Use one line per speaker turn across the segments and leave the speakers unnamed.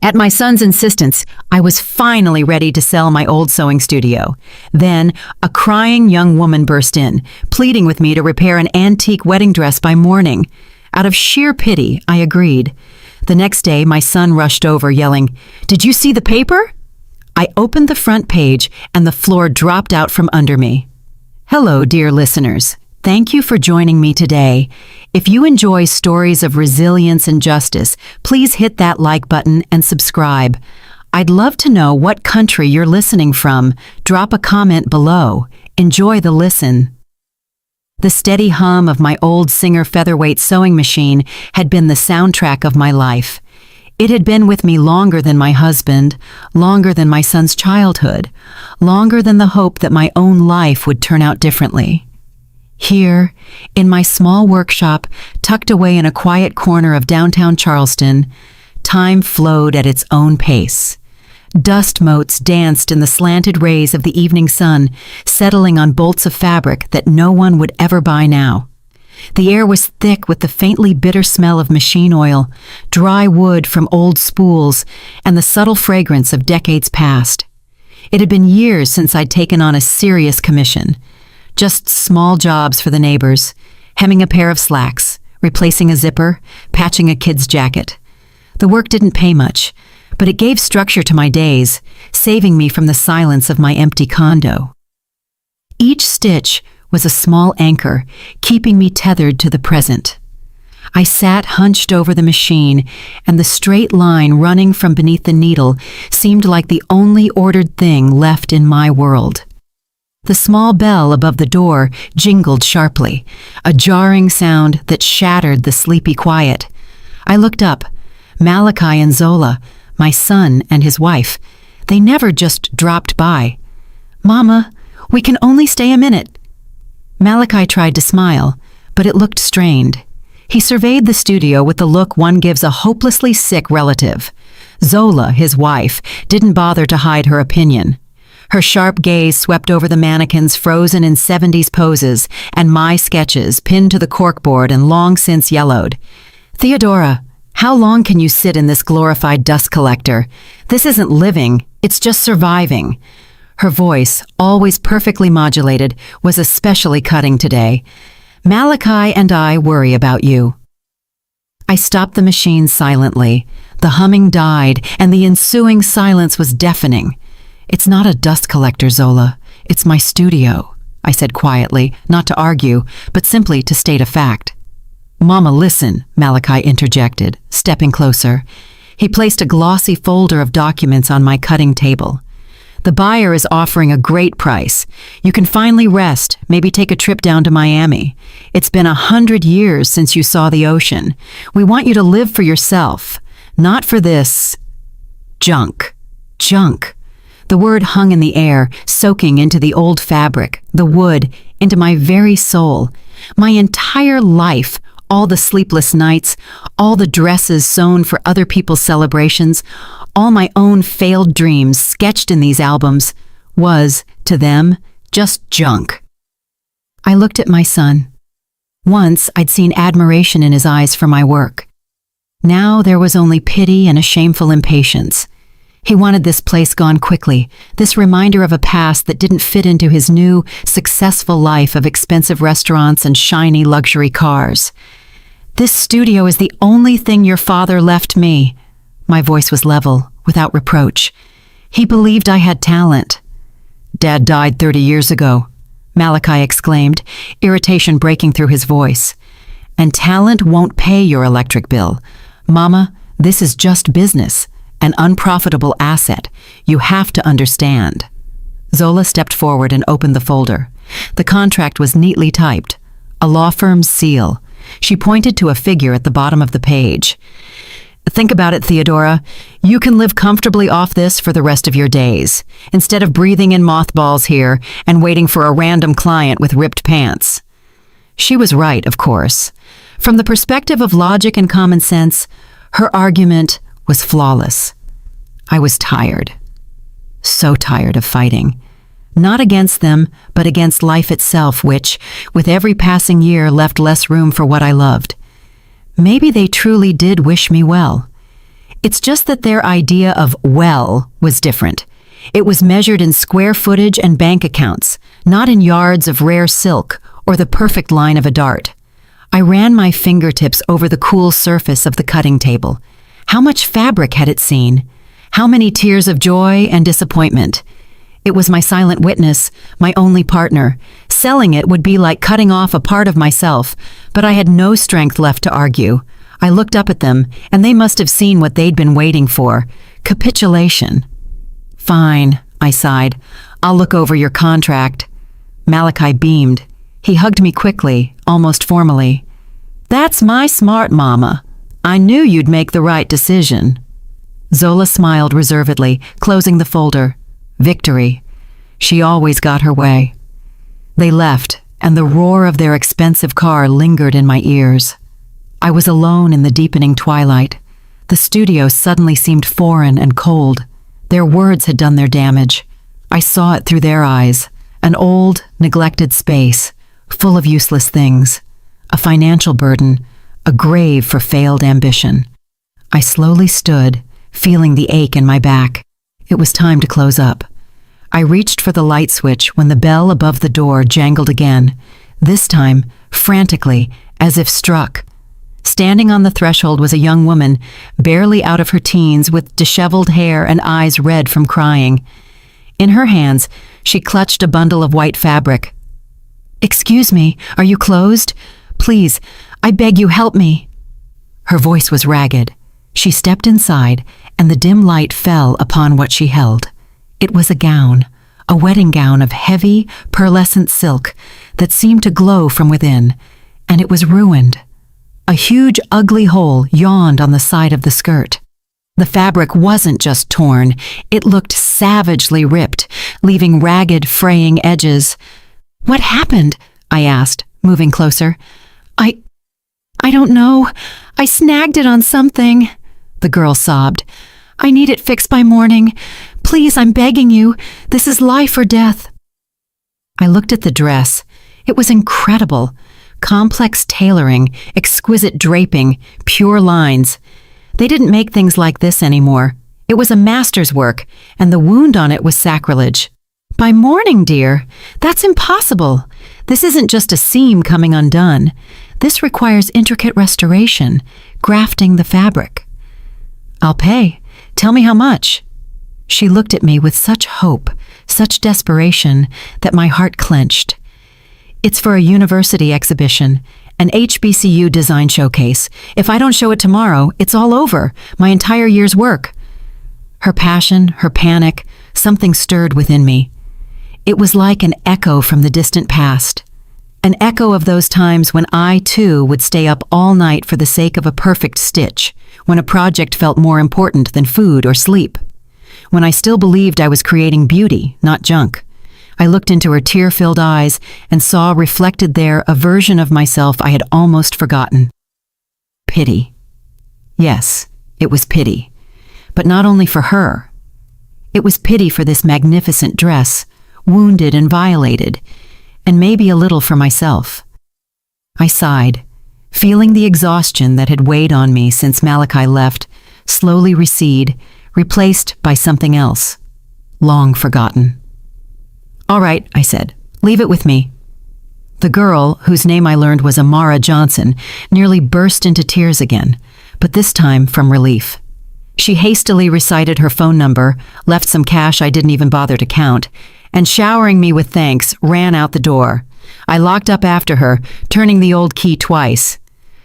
At my son's insistence, I was finally ready to sell my old sewing studio. Then, a crying young woman burst in, pleading with me to repair an antique wedding dress by morning. Out of sheer pity, I agreed. The next day, my son rushed over, yelling, "Did you see the paper?" I opened the front page, and the floor dropped out from under me. Hello, dear listeners. Thank you for joining me today. If you enjoy stories of resilience and justice, please hit that like button and subscribe. I'd love to know what country you're listening from. Drop a comment below. Enjoy the listen. The steady hum of my old Singer featherweight sewing machine had been the soundtrack of my life. It had been with me longer than my husband, longer than my son's childhood, longer than the hope that my own life would turn out differently. Here, in my small workshop, tucked away in a quiet corner of downtown Charleston, time flowed at its own pace. Dust motes danced in the slanted rays of the evening sun, settling on bolts of fabric that no one would ever buy now. The air was thick with the faintly bitter smell of machine oil, dry wood from old spools, and the subtle fragrance of decades past. It had been years since I'd taken on a serious commission. Just small jobs for the neighbors, hemming a pair of slacks, replacing a zipper, patching a kid's jacket. The work didn't pay much, but it gave structure to my days, saving me from the silence of my empty condo. Each stitch was a small anchor, keeping me tethered to the present. I sat hunched over the machine, and the straight line running from beneath the needle seemed like the only ordered thing left in my world. The small bell above the door jingled sharply, a jarring sound that shattered the sleepy quiet. I looked up. Malachi and Zola, my son and his wife, they never just dropped by. "Mama, we can only stay a minute." Malachi tried to smile, but it looked strained. He surveyed the studio with the look one gives a hopelessly sick relative. Zola, his wife, didn't bother to hide her opinion. Her sharp gaze swept over the mannequins frozen in 70s poses and my sketches pinned to the corkboard and long since yellowed. "Theodora, how long can you sit in this glorified dust collector? This isn't living, it's just surviving." Her voice, always perfectly modulated, was especially cutting today. "Malachi and I worry about you." I stopped the machine silently. The humming died, and the ensuing silence was deafening. "It's not a dust collector, Zola. It's my studio," I said quietly, not to argue, but simply to state a fact. "Mama, listen," Malachi interjected, stepping closer. He placed a glossy folder of documents on my cutting table. "The buyer is offering a great price. You can finally rest, maybe take a trip down to Miami. It's been 100 years since you saw the ocean. We want you to live for yourself, not for this junk." Junk. The word hung in the air, soaking into the old fabric, the wood, into my very soul. My entire life, all the sleepless nights, all the dresses sewn for other people's celebrations, all my own failed dreams sketched in these albums, was, to them, just junk. I looked at my son. Once I'd seen admiration in his eyes for my work. Now there was only pity and a shameful impatience. He wanted this place gone quickly, this reminder of a past that didn't fit into his new, successful life of expensive restaurants and shiny luxury cars. "This studio is the only thing your father left me." My voice was level, without reproach. He believed I had talent. "Dad died 30 years ago," Malachi exclaimed, irritation breaking through his voice. "And talent won't pay your electric bill. Mama, this is just business. An unprofitable asset. You have to understand." Zola stepped forward and opened the folder. The contract was neatly typed, a law firm's seal. She pointed to a figure at the bottom of the page. "Think about it, Theodora. You can live comfortably off this for the rest of your days, instead of breathing in mothballs here and waiting for a random client with ripped pants." She was right, of course. From the perspective of logic and common sense, her argument was flawless. I was tired. So tired of fighting. Not against them, but against life itself, which, with every passing year, left less room for what I loved. Maybe they truly did wish me well. It's just that their idea of well was different. It was measured in square footage and bank accounts, not in yards of rare silk or the perfect line of a dart. I ran my fingertips over the cool surface of the cutting table. How much fabric had it seen? How many tears of joy and disappointment? It was my silent witness, my only partner. Selling it would be like cutting off a part of myself, but I had no strength left to argue. I looked up at them, and they must have seen what they'd been waiting for. Capitulation. Fine, I sighed. I'll look over your contract. Malachi beamed. He hugged me quickly, almost formally. That's my smart mama. I knew you'd make the right decision. Zola smiled reservedly, closing the folder. Victory. She always got her way. They left, and the roar of their expensive car lingered in my ears. I was alone in the deepening twilight. The studio suddenly seemed foreign and cold. Their words had done their damage. I saw it through their eyes. An old, neglected space, full of useless things. A financial burden, a grave for failed ambition. I slowly stood, feeling the ache in my back. It was time to close up. I reached for the light switch when the bell above the door jangled again, this time frantically, as if struck. Standing on the threshold was a young woman, barely out of her teens, with disheveled hair and eyes red from crying. In her hands, she clutched a bundle of white fabric. "Excuse me, are you closed? Please, I beg you, help me." Her voice was ragged. She stepped inside, and the dim light fell upon what she held. It was a gown, a wedding gown of heavy, pearlescent silk that seemed to glow from within, and it was ruined. A huge, ugly hole yawned on the side of the skirt. The fabric wasn't just torn, it looked savagely ripped, leaving ragged, fraying edges. "What happened?" I asked, moving closer. I don't know. I snagged it on something," the girl sobbed. "I need it fixed by morning. Please, I'm begging you. This is life or death." I looked at the dress. It was incredible. Complex tailoring, exquisite draping, pure lines. They didn't make things like this anymore. It was a master's work, and the wound on it was sacrilege. "By morning, dear. That's impossible. This isn't just a seam coming undone. This requires intricate restoration, grafting the fabric." "I'll pay. Tell me how much." She looked at me with such hope, such desperation, that my heart clenched. "It's for a university exhibition, an HBCU design showcase. If I don't show it tomorrow, it's all over, my entire year's work." Her passion, her panic, something stirred within me. It was like an echo from the distant past. An echo of those times when I, too, would stay up all night for the sake of a perfect stitch, when a project felt more important than food or sleep. When I still believed I was creating beauty, not junk. I looked into her tear-filled eyes and saw reflected there a version of myself I had almost forgotten. Pity. Yes, it was pity. But not only for her. It was pity for this magnificent dress, wounded and violated, and maybe a little for myself. I sighed, feeling the exhaustion that had weighed on me since Malachi left slowly recede, replaced by something else, long forgotten. "All right," I said, "leave it with me." The girl, whose name I learned was Amara Johnson, nearly burst into tears again, but this time from relief. She hastily recited her phone number, left some cash I didn't even bother to count, and showering me with thanks, ran out the door. I locked up after her, turning the old key twice.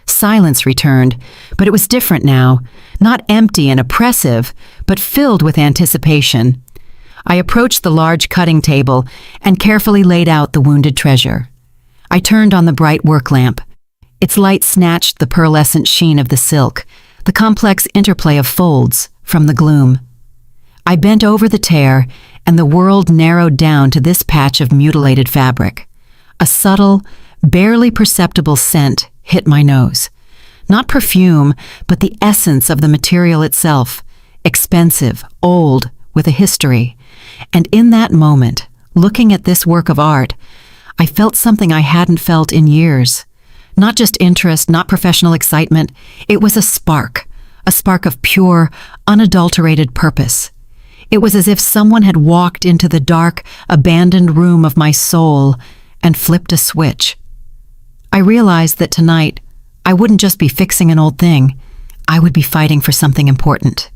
Silence returned, but it was different now, not empty and oppressive, but filled with anticipation. I approached the large cutting table and carefully laid out the wounded treasure. I turned on the bright work lamp. Its light snatched the pearlescent sheen of the silk, the complex interplay of folds, from the gloom. I bent over the tear, and the world narrowed down to this patch of mutilated fabric. A subtle, barely perceptible scent hit my nose. Not perfume, but the essence of the material itself, expensive, old, with a history. And in that moment, looking at this work of art, I felt something I hadn't felt in years. Not just interest, not professional excitement. It was a spark a spark of pure, unadulterated purpose. It was as if someone had walked into the dark, abandoned room of my soul and flipped a switch. I realized that tonight, I wouldn't just be fixing an old thing, I would be fighting for something important.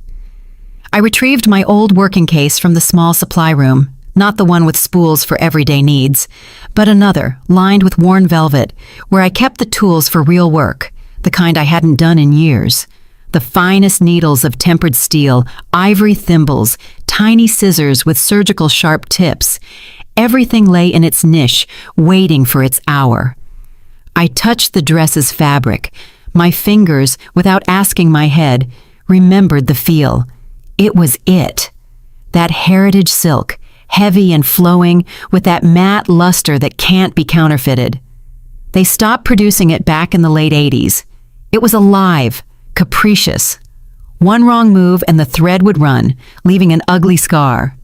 I retrieved my old working case from the small supply room, not the one with spools for everyday needs, but another, lined with worn velvet, where I kept the tools for real work, the kind I hadn't done in years. The finest needles of tempered steel, ivory thimbles, tiny scissors with surgical sharp tips. Everything lay in its niche, waiting for its hour. I touched the dress's fabric. My fingers, without asking my head, remembered the feel. It was it. That heritage silk, heavy and flowing, with that matte luster that can't be counterfeited. They stopped producing it back in the late 80s. It was alive, capricious. One wrong move and the thread would run, leaving an ugly scar.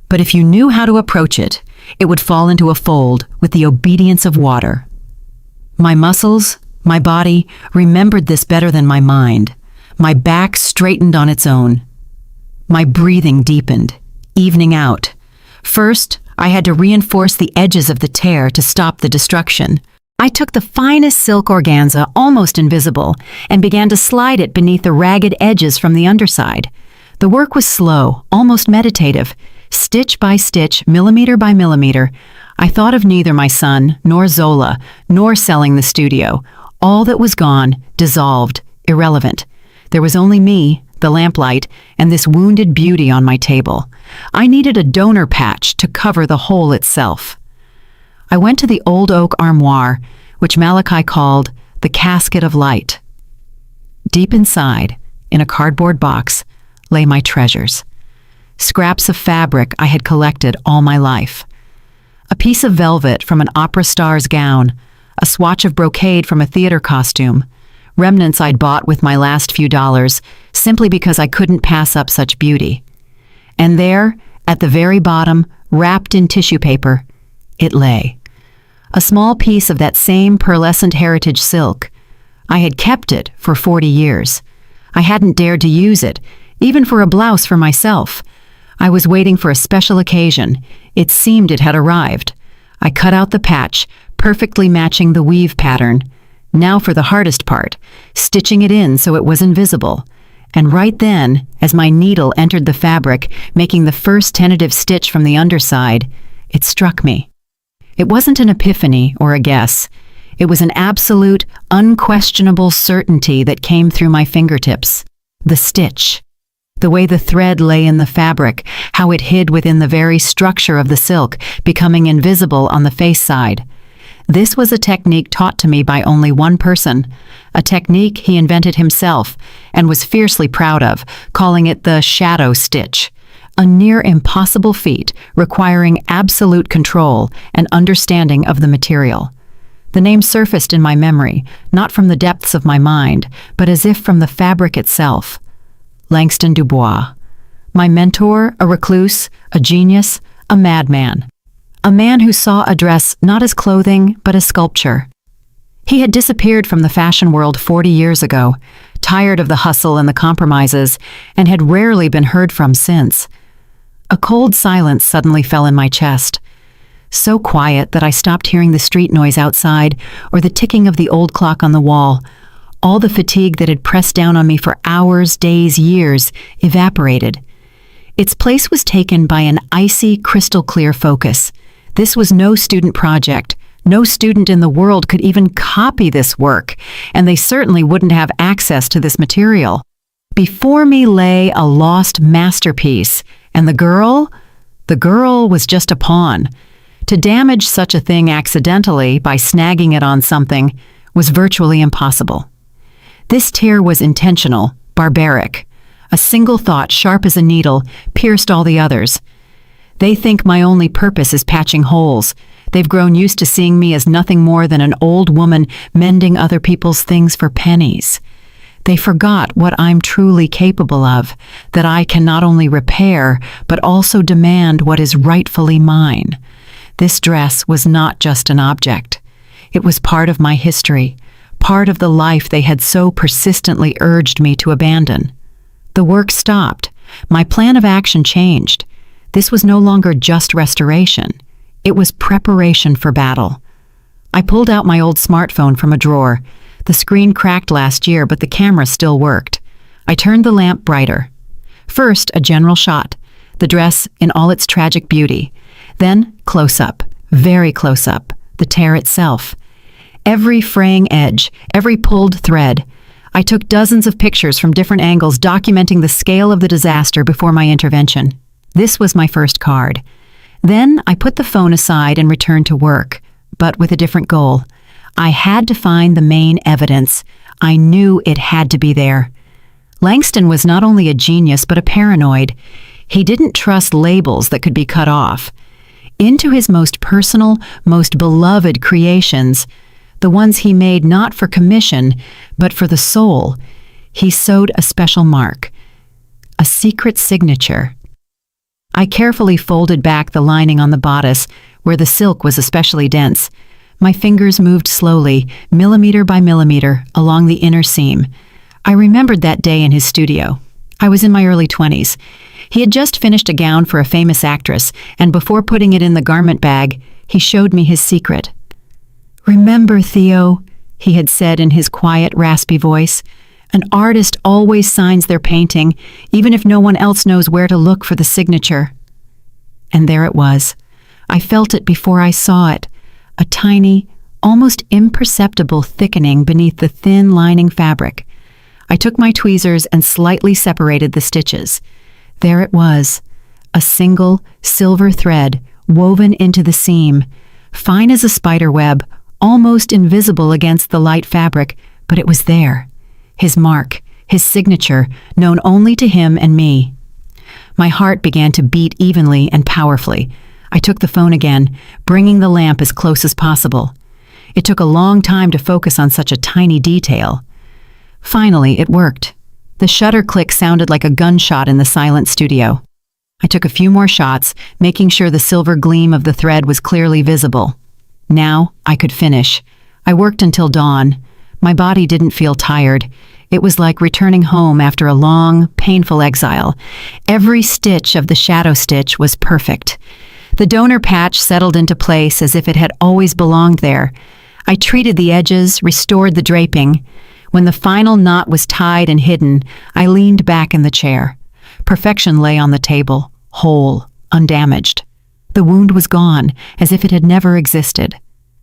But if you knew how to approach it, it would fall into a fold with the obedience of water. My muscles, my body, remembered this better than my mind. My back straightened on its own. My breathing deepened, evening out. First, I had to reinforce the edges of the tear to stop the destruction. I took the finest silk organza, almost invisible, and began to slide it beneath the ragged edges from the underside. The work was slow, almost meditative. Stitch by stitch, millimeter by millimeter. I thought of neither my son, nor Zola, nor selling the studio. All that was gone, dissolved, irrelevant. There was only me, the lamplight, and this wounded beauty on my table. I needed a donor patch to cover the hole itself. I went to the old oak armoire, which Malachi called the casket of light. Deep inside, in a cardboard box, lay my treasures. Scraps of fabric I had collected all my life. A piece of velvet from an opera star's gown, a swatch of brocade from a theater costume, remnants I'd bought with my last few dollars, simply because I couldn't pass up such beauty. And there, at the very bottom, wrapped in tissue paper, it lay. A small piece of that same pearlescent heritage silk. I had kept it for 40 years. I hadn't dared to use it, even for a blouse for myself. I was waiting for a special occasion. It seemed it had arrived. I cut out the patch, perfectly matching the weave pattern. Now for the hardest part, stitching it in so it was invisible. And right then, as my needle entered the fabric, making the first tentative stitch from the underside, it struck me. It wasn't an epiphany or a guess. It was an absolute, unquestionable certainty that came through my fingertips. The stitch. The way the thread lay in the fabric, how it hid within the very structure of the silk, becoming invisible on the face side. This was a technique taught to me by only one person, a technique he invented himself and was fiercely proud of, calling it the shadow stitch. A near impossible feat requiring absolute control and understanding of the material. The name surfaced in my memory, not from the depths of my mind, but as if from the fabric itself. Langston Dubois. My mentor, a recluse, a genius, a madman. A man who saw a dress not as clothing, but as sculpture. He had disappeared from the fashion world 40 years ago, tired of the hustle and the compromises, and had rarely been heard from since. A cold silence suddenly fell in my chest. So quiet that I stopped hearing the street noise outside or the ticking of the old clock on the wall. All the fatigue that had pressed down on me for hours, days, years evaporated. Its place was taken by an icy, crystal-clear focus. This was no student project. No student in the world could even copy this work, and they certainly wouldn't have access to this material. Before me lay a lost masterpiece, and the girl was just a pawn. To damage such a thing accidentally by snagging it on something was virtually impossible. This tear was intentional, barbaric. A single thought, sharp as a needle, pierced all the others. They think my only purpose is patching holes. They've grown used to seeing me as nothing more than an old woman mending other people's things for pennies. They forgot what I'm truly capable of, that I can not only repair, but also demand what is rightfully mine. This dress was not just an object. It was part of my history, part of the life they had so persistently urged me to abandon. The work stopped. My plan of action changed. This was no longer just restoration. It was preparation for battle. I pulled out my old smartphone from a drawer. The screen cracked last year, but the camera still worked. I turned the lamp brighter. First, a general shot, the dress in all its tragic beauty. Then, close up, very close up, the tear itself. Every fraying edge, every pulled thread. I took dozens of pictures from different angles documenting the scale of the disaster before my intervention. This was my first card. Then I put the phone aside and returned to work, but with a different goal. I had to find the main evidence. I knew it had to be there. Langston was not only a genius, but a paranoid. He didn't trust labels that could be cut off. Into his most personal, most beloved creations, the ones he made not for commission, but for the soul, he sewed a special mark, a secret signature. I carefully folded back the lining on the bodice, where the silk was especially dense. My fingers moved slowly, millimeter by millimeter, along the inner seam. I remembered that day in his studio. I was in my early 20s. He had just finished a gown for a famous actress, and before putting it in the garment bag, he showed me his secret. "Remember, Theo," he had said in his quiet, raspy voice, "an artist always signs their painting, even if no one else knows where to look for the signature." And there it was. I felt it before I saw it, a tiny, almost imperceptible thickening beneath the thin lining fabric. I took my tweezers and slightly separated the stitches. There it was, a single silver thread woven into the seam, fine as a spider web, almost invisible against the light fabric, but it was there. His mark, his signature, known only to him and me. My heart began to beat evenly and powerfully. I took the phone again, bringing the lamp as close as possible. It took a long time to focus on such a tiny detail. Finally, it worked. The shutter click sounded like a gunshot in the silent studio. I took a few more shots, making sure the silver gleam of the thread was clearly visible. Now I could finish. I worked until dawn. My body didn't feel tired. It was like returning home after a long, painful exile. Every stitch of the shadow stitch was perfect. The donor patch settled into place as if it had always belonged there. I treated the edges, restored the draping. When the final knot was tied and hidden, I leaned back in the chair. Perfection lay on the table, whole, undamaged. The wound was gone, as if it had never existed.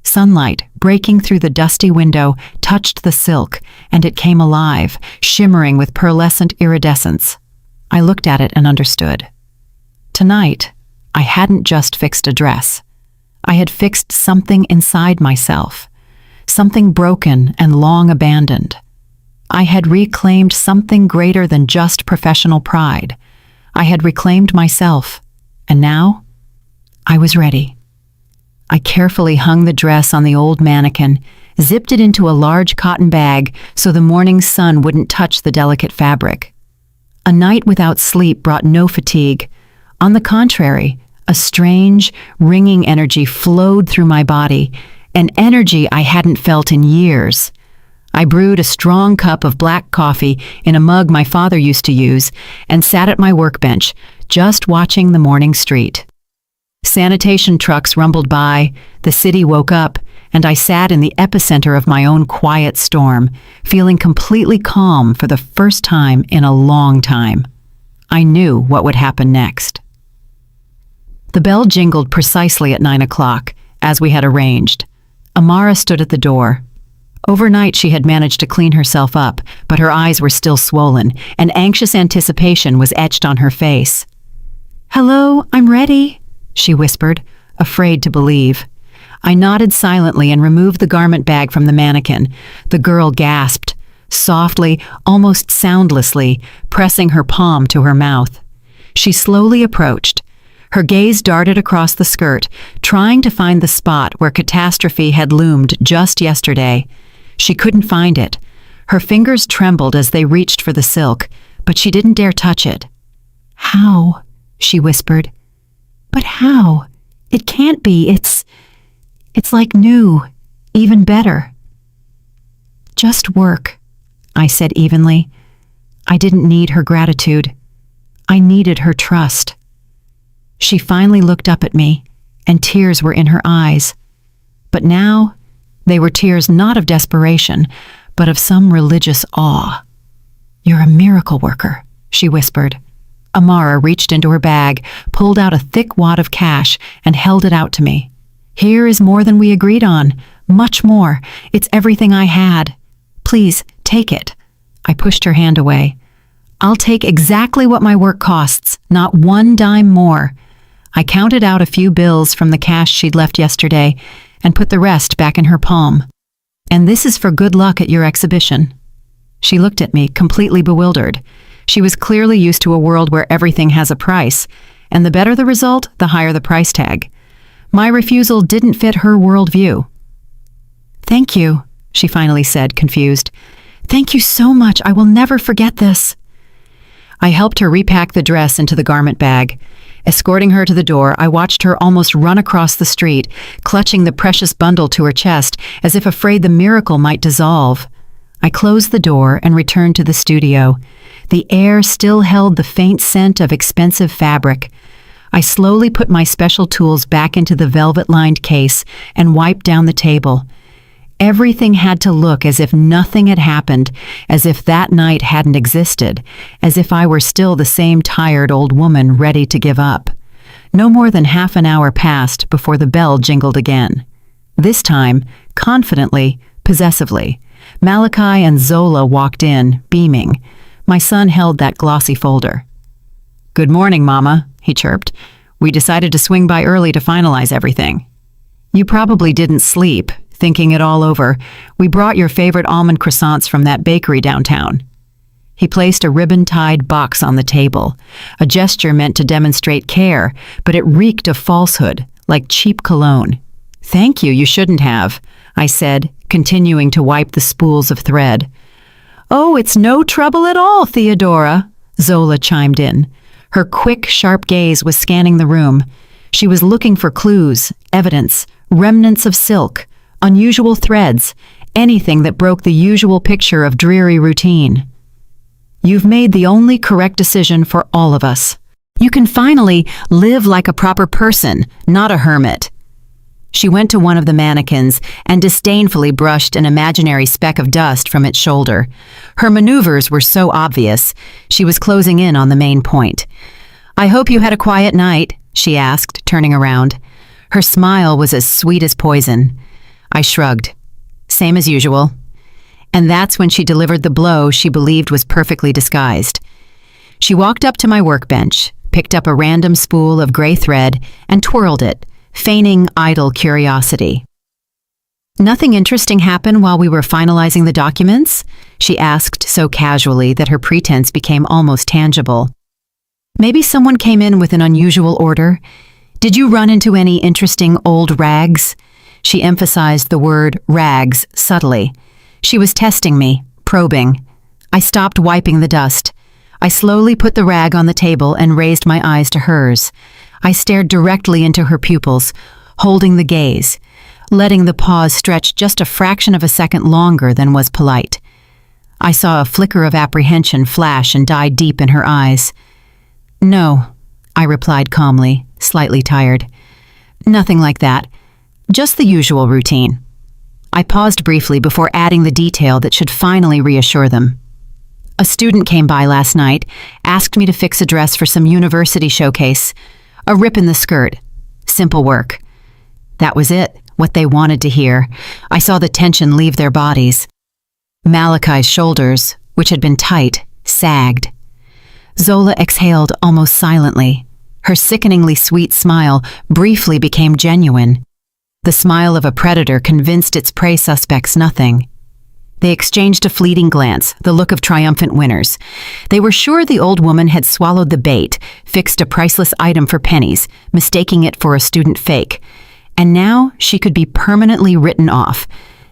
Sunlight, breaking through the dusty window, touched the silk, and it came alive, shimmering with pearlescent iridescence. I looked at it and understood. Tonight, I hadn't just fixed a dress. I had fixed something inside myself, something broken and long abandoned. I had reclaimed something greater than just professional pride. I had reclaimed myself, and now I was ready. I carefully hung the dress on the old mannequin, zipped it into a large cotton bag so the morning sun wouldn't touch the delicate fabric. A night without sleep brought no fatigue. On the contrary, a strange, ringing energy flowed through my body, an energy I hadn't felt in years. I brewed a strong cup of black coffee in a mug my father used to use and sat at my workbench, just watching the morning street. Sanitation trucks rumbled by, the city woke up, and I sat in the epicenter of my own quiet storm, feeling completely calm for the first time in a long time. I knew what would happen next. The bell jingled precisely at 9 o'clock, as we had arranged. Amara stood at the door. Overnight she had managed to clean herself up, but her eyes were still swollen, and anxious anticipation was etched on her face. "Hello, I'm ready," she whispered, afraid to believe. I nodded silently and removed the garment bag from the mannequin. The girl gasped, softly, almost soundlessly, pressing her palm to her mouth. She slowly approached. Her gaze darted across the skirt, trying to find the spot where catastrophe had loomed just yesterday. She couldn't find it. Her fingers trembled as they reached for the silk, but she didn't dare touch it. "How?" she whispered. "But how? It can't be. It's like new, even better." Just work, I said evenly. I didn't need her gratitude. I needed her trust. She finally looked up at me, and tears were in her eyes. But now, they were tears not of desperation, but of some religious awe. "You're a miracle worker," she whispered. Amara reached into her bag, pulled out a thick wad of cash, and held it out to me. "Here is more than we agreed on. Much more. It's everything I had. Please, take it." I pushed her hand away. "I'll take exactly what my work costs, not one dime more." I counted out a few bills from the cash she'd left yesterday and put the rest back in her palm. "And this is for good luck at your exhibition." She looked at me, completely bewildered. She was clearly used to a world where everything has a price, and the better the result, the higher the price tag. My refusal didn't fit her worldview. "Thank you," she finally said, confused. "Thank you so much. I will never forget this." I helped her repack the dress into the garment bag. Escorting her to the door, I watched her almost run across the street, clutching the precious bundle to her chest, as if afraid the miracle might dissolve. I closed the door and returned to the studio. The air still held the faint scent of expensive fabric. I slowly put my special tools back into the velvet-lined case and wiped down the table. Everything had to look as if nothing had happened, as if that night hadn't existed, as if I were still the same tired old woman ready to give up. No more than half an hour passed before the bell jingled again. This time, confidently, possessively, Malachi and Zola walked in, beaming. My son held that glossy folder. "Good morning, Mama," he chirped. "We decided to swing by early to finalize everything. You probably didn't sleep, thinking it all over. We brought your favorite almond croissants from that bakery downtown." He placed a ribbon-tied box on the table, a gesture meant to demonstrate care, but it reeked of falsehood, like cheap cologne. "Thank you, you shouldn't have," I said, continuing to wipe the spools of thread. "Oh, it's no trouble at all, Theodora," Zola chimed in. Her quick, sharp gaze was scanning the room. She was looking for clues, evidence, remnants of silk, unusual threads, anything that broke the usual picture of dreary routine. "You've made the only correct decision for all of us. You can finally live like a proper person, not a hermit." She went to one of the mannequins and disdainfully brushed an imaginary speck of dust from its shoulder. Her maneuvers were so obvious. She was closing in on the main point. "I hope you had a quiet night," she asked, turning around. Her smile was as sweet as poison. I shrugged. "Same as usual." And that's when she delivered the blow she believed was perfectly disguised. She walked up to my workbench, picked up a random spool of gray thread, and twirled it, feigning idle curiosity. "Nothing interesting happened while we were finalizing the documents?" she asked so casually that her pretense became almost tangible. "Maybe someone came in with an unusual order? Did you run into any interesting old rags?" She emphasized the word rags subtly. She was testing me, probing. I stopped wiping the dust. I slowly put the rag on the table and raised my eyes to hers. I stared directly into her pupils, holding the gaze, letting the pause stretch just a fraction of a second longer than was polite. I saw a flicker of apprehension flash and die deep in her eyes. "No," I replied calmly, slightly tired. "Nothing like that. Just the usual routine." I paused briefly before adding the detail that should finally reassure them. "A student came by last night, asked me to fix a dress for some university showcase. A rip in the skirt. Simple work." That was it, what they wanted to hear. I saw the tension leave their bodies. Malachi's shoulders, which had been tight, sagged. Zola exhaled almost silently. Her sickeningly sweet smile briefly became genuine. The smile of a predator convinced its prey suspects nothing. They exchanged a fleeting glance, the look of triumphant winners. They were sure the old woman had swallowed the bait, fixed a priceless item for pennies, mistaking it for a student fake. And now she could be permanently written off.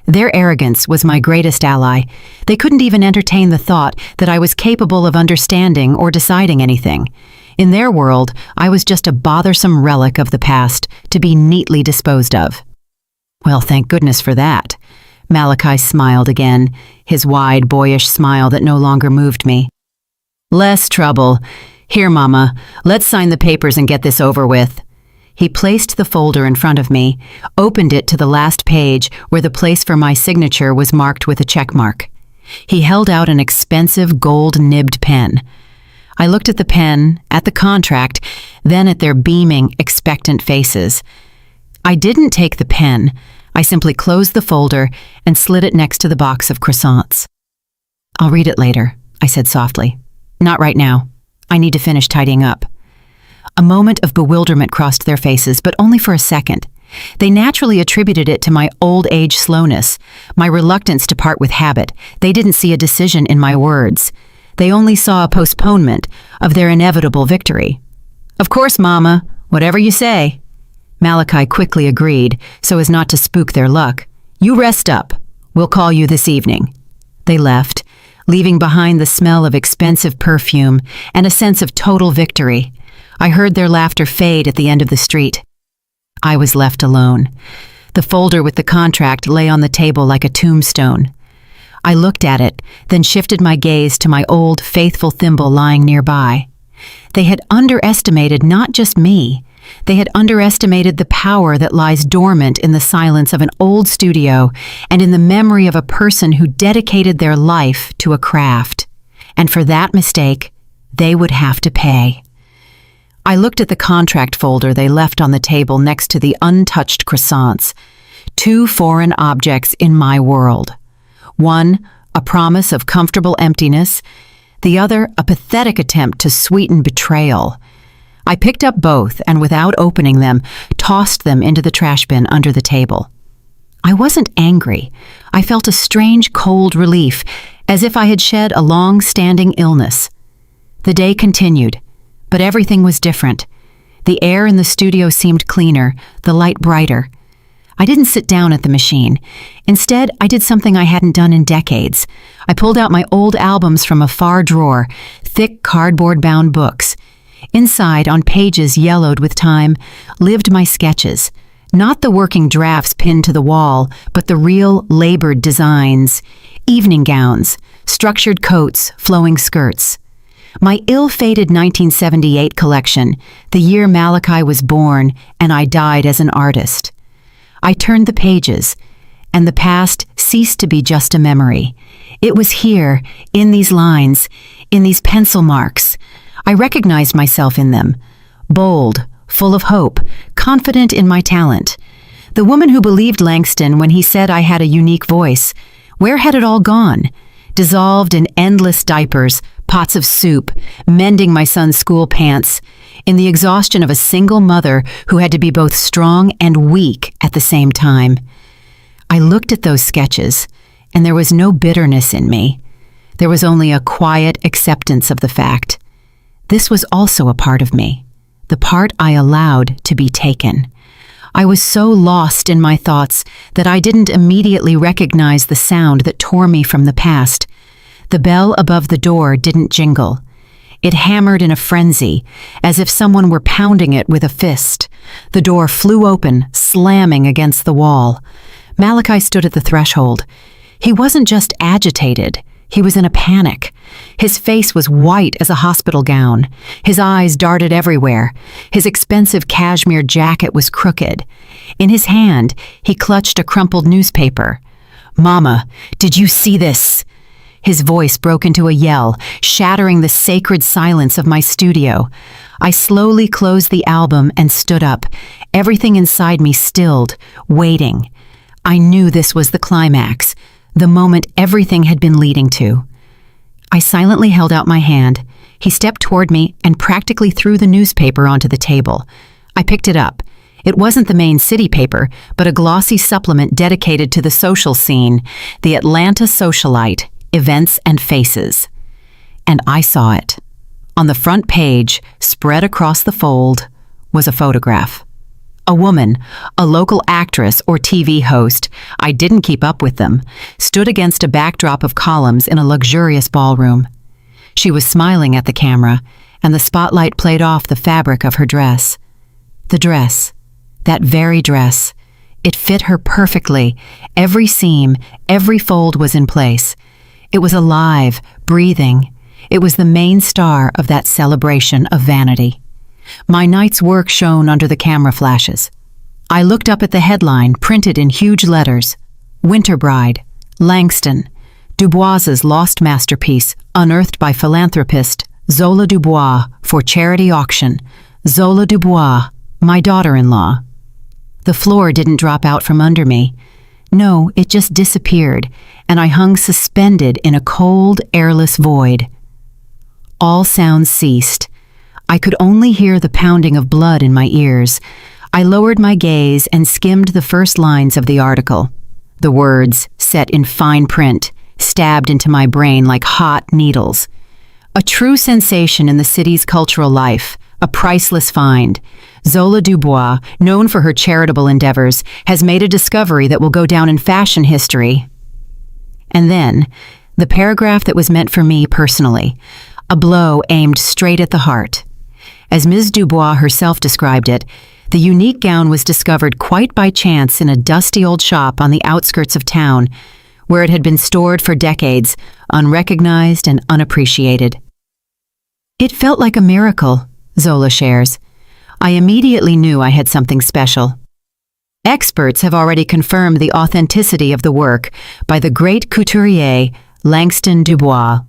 Their arrogance was my greatest ally. They couldn't even entertain the thought that I was capable of understanding or deciding anything. In their world, I was just a bothersome relic of the past, to be neatly disposed of. Well, thank goodness for that. Malachi smiled again, his wide, boyish smile that no longer moved me. Less trouble. Here, Mama, let's sign the papers and get this over with. He placed the folder in front of me, opened it to the last page where the place for my signature was marked with a check mark. He held out an expensive gold-nibbed pen. I looked at the pen, at the contract, then at their beaming, expectant faces. I didn't take the pen. I simply closed the folder and slid it next to the box of croissants. I'll read it later, I said softly. Not right now. I need to finish tidying up. A moment of bewilderment crossed their faces, but only for a second. They naturally attributed it to my old age slowness, my reluctance to part with habit. They didn't see a decision in my words. They only saw a postponement of their inevitable victory. Of course, Mama, whatever you say. Malachi quickly agreed, so as not to spook their luck. You rest up. We'll call you this evening. They left, leaving behind the smell of expensive perfume and a sense of total victory. I heard their laughter fade at the end of the street. I was left alone. The folder with the contract lay on the table like a tombstone. I looked at it, then shifted my gaze to my old, faithful thimble lying nearby. They had underestimated not just me. They had underestimated the power that lies dormant in the silence of an old studio and in the memory of a person who dedicated their life to a craft. And for that mistake, they would have to pay. I looked at the contract folder they left on the table next to the untouched croissants, two foreign objects in my world. One, a promise of comfortable emptiness, the other, a pathetic attempt to sweeten betrayal. I picked up both and, without opening them, tossed them into the trash bin under the table. I wasn't angry. I felt a strange, cold relief, as if I had shed a long-standing illness. The day continued, but everything was different. The air in the studio seemed cleaner, the light brighter. I didn't sit down at the machine. Instead, I did something I hadn't done in decades. I pulled out my old albums from a far drawer, thick cardboard-bound books. Inside, on pages yellowed with time, lived my sketches. Not the working drafts pinned to the wall, but the real, labored designs. Evening gowns, structured coats, flowing skirts. My ill-fated 1978 collection, the year Malachi was born and I died as an artist. I turned the pages, and the past ceased to be just a memory. It was here, in these lines, in these pencil marks. I recognized myself in them. Bold, full of hope, confident in my talent. The woman who believed Langston when he said I had a unique voice. Where had it all gone? Dissolved in endless diapers, pots of soup, mending my son's school pants, in the exhaustion of a single mother who had to be both strong and weak at the same time. I looked at those sketches, and there was no bitterness in me. There was only a quiet acceptance of the fact. This was also a part of me, the part I allowed to be taken. I was so lost in my thoughts that I didn't immediately recognize the sound that tore me from the past. The bell above the door didn't jingle. It hammered in a frenzy, as if someone were pounding it with a fist. The door flew open, slamming against the wall. Malachi stood at the threshold. He wasn't just agitated. He was in a panic. His face was white as a hospital gown. His eyes darted everywhere. His expensive cashmere jacket was crooked. In his hand, he clutched a crumpled newspaper. "Mama, did you see this?" His voice broke into a yell, shattering the sacred silence of my studio. I slowly closed the album and stood up, everything inside me stilled, waiting. I knew this was the climax, the moment everything had been leading to. I silently held out my hand. He stepped toward me and practically threw the newspaper onto the table. I picked it up. It wasn't the main city paper, but a glossy supplement dedicated to the social scene, the Atlanta Socialite, Events and Faces. And I saw it. On the front page, spread across the fold, was a photograph. A woman, a local actress or TV host, I didn't keep up with them, stood against a backdrop of columns in a luxurious ballroom. She was smiling at the camera, and the spotlight played off the fabric of her dress. The dress, that very dress, It fit her perfectly. Every seam, every fold was in place. It was alive, breathing. It was the main star of that celebration of vanity. My night's work shone under the camera flashes. I looked up at the headline, printed in huge letters. Winter Bride, Langston, Dubois's lost masterpiece, unearthed by philanthropist Zola Dubois for charity auction. Zola Dubois, my daughter-in-law. The floor didn't drop out from under me. No, it just disappeared, and I hung suspended in a cold, airless void. All sounds ceased. I could only hear the pounding of blood in my ears. I lowered my gaze and skimmed the first lines of the article. The words, set in fine print, stabbed into my brain like hot needles. A true sensation in the city's cultural life, a priceless find. Zola Dubois, known for her charitable endeavors, has made a discovery that will go down in fashion history. And then, the paragraph that was meant for me personally, a blow aimed straight at the heart. As Ms. Dubois herself described it, the unique gown was discovered quite by chance in a dusty old shop on the outskirts of town, where it had been stored for decades, unrecognized and unappreciated. It felt like a miracle, Zola shares. I immediately knew I had something special. Experts have already confirmed the authenticity of the work by the great couturier Langston Dubois.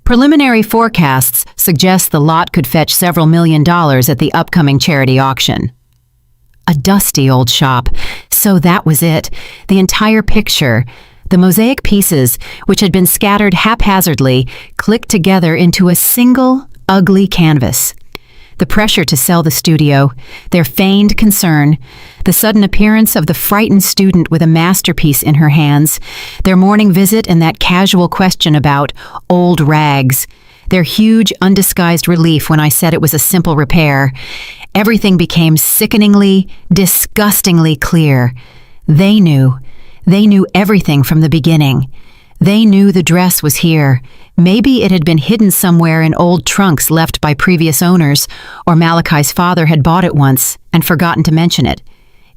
Preliminary forecasts suggest the lot could fetch several $1,000,000 at the upcoming charity auction. A dusty old shop. So that was it. The entire picture. The mosaic pieces, which had been scattered haphazardly, clicked together into a single, ugly canvas. The pressure to sell the studio, their feigned concern, the sudden appearance of the frightened student with a masterpiece in her hands, their morning visit and that casual question about old rags, their huge, undisguised relief when I said it was a simple repair. Everything became sickeningly, disgustingly clear. They knew everything from the beginning. They knew the dress was here. Maybe it had been hidden somewhere in old trunks left by previous owners, or Malachi's father had bought it once and forgotten to mention it.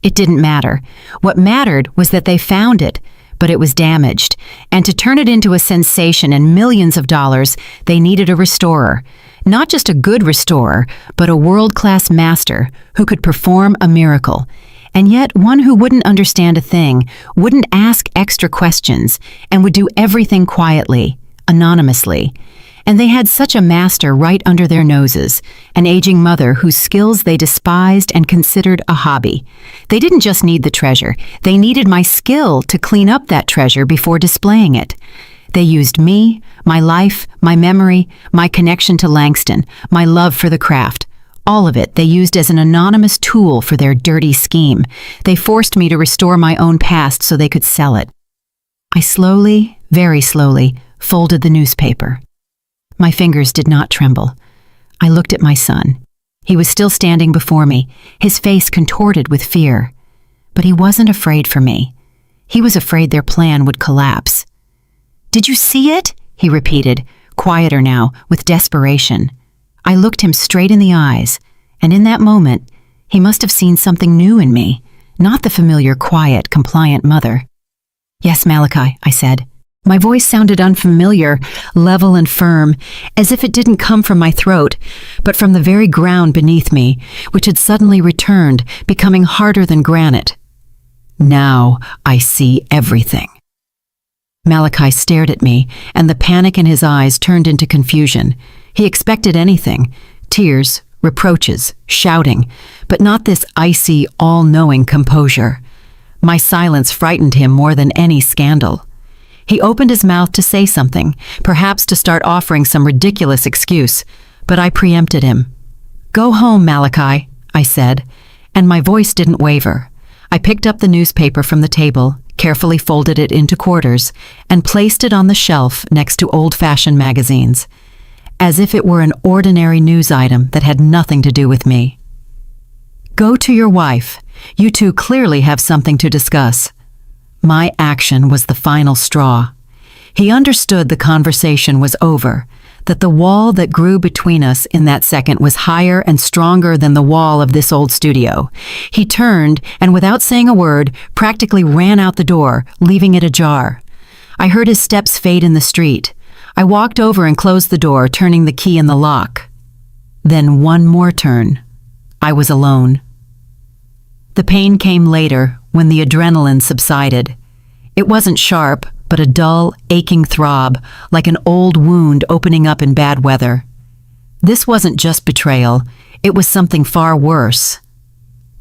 It didn't matter. What mattered was that they found it, but it was damaged, and to turn it into a sensation and millions of dollars, they needed a restorer. Not just a good restorer, but a world-class master who could perform a miracle. And yet one who wouldn't understand a thing, wouldn't ask extra questions, and would do everything quietly, anonymously. And they had such a master right under their noses, an aging mother whose skills they despised and considered a hobby. They didn't just need the treasure, they needed my skill to clean up that treasure before displaying it. They used me, my life, my memory, my connection to Langston, my love for the craft. All of it they used as an anonymous tool for their dirty scheme. They forced me to restore my own past so they could sell it. I slowly, very slowly, folded the newspaper. My fingers did not tremble. I looked at my son. He was still standing before me, his face contorted with fear. But he wasn't afraid for me. He was afraid their plan would collapse. "Did you see it?" he repeated, quieter now, with desperation. I looked him straight in the eyes, and in that moment, he must have seen something new in me, not the familiar, quiet, compliant mother. "Yes, Malachi," I said. My voice sounded unfamiliar, level and firm, as if it didn't come from my throat, but from the very ground beneath me, which had suddenly returned, becoming harder than granite. "Now I see everything." Malachi stared at me, and the panic in his eyes turned into confusion. He expected anything, tears, reproaches, shouting, but not this icy, all-knowing composure. My silence frightened him more than any scandal. He opened his mouth to say something, perhaps to start offering some ridiculous excuse, but I preempted him. "Go home, Malachi," I said, and my voice didn't waver. I picked up the newspaper from the table, carefully folded it into quarters, and placed it on the shelf next to old-fashioned magazines, as if it were an ordinary news item that had nothing to do with me. "Go to your wife. You two clearly have something to discuss." My action was the final straw. He understood the conversation was over. that the wall that grew between us in that second was higher and stronger than the wall of this old studio. He turned and, without saying a word, practically ran out the door, leaving it ajar. I heard his steps fade in the street. I walked over and closed the door, turning the key in the lock. Then one more turn. I was alone. The pain came later, when the adrenaline subsided. It wasn't sharp, but a dull, aching throb, like an old wound opening up in bad weather. This wasn't just betrayal, it was something far worse.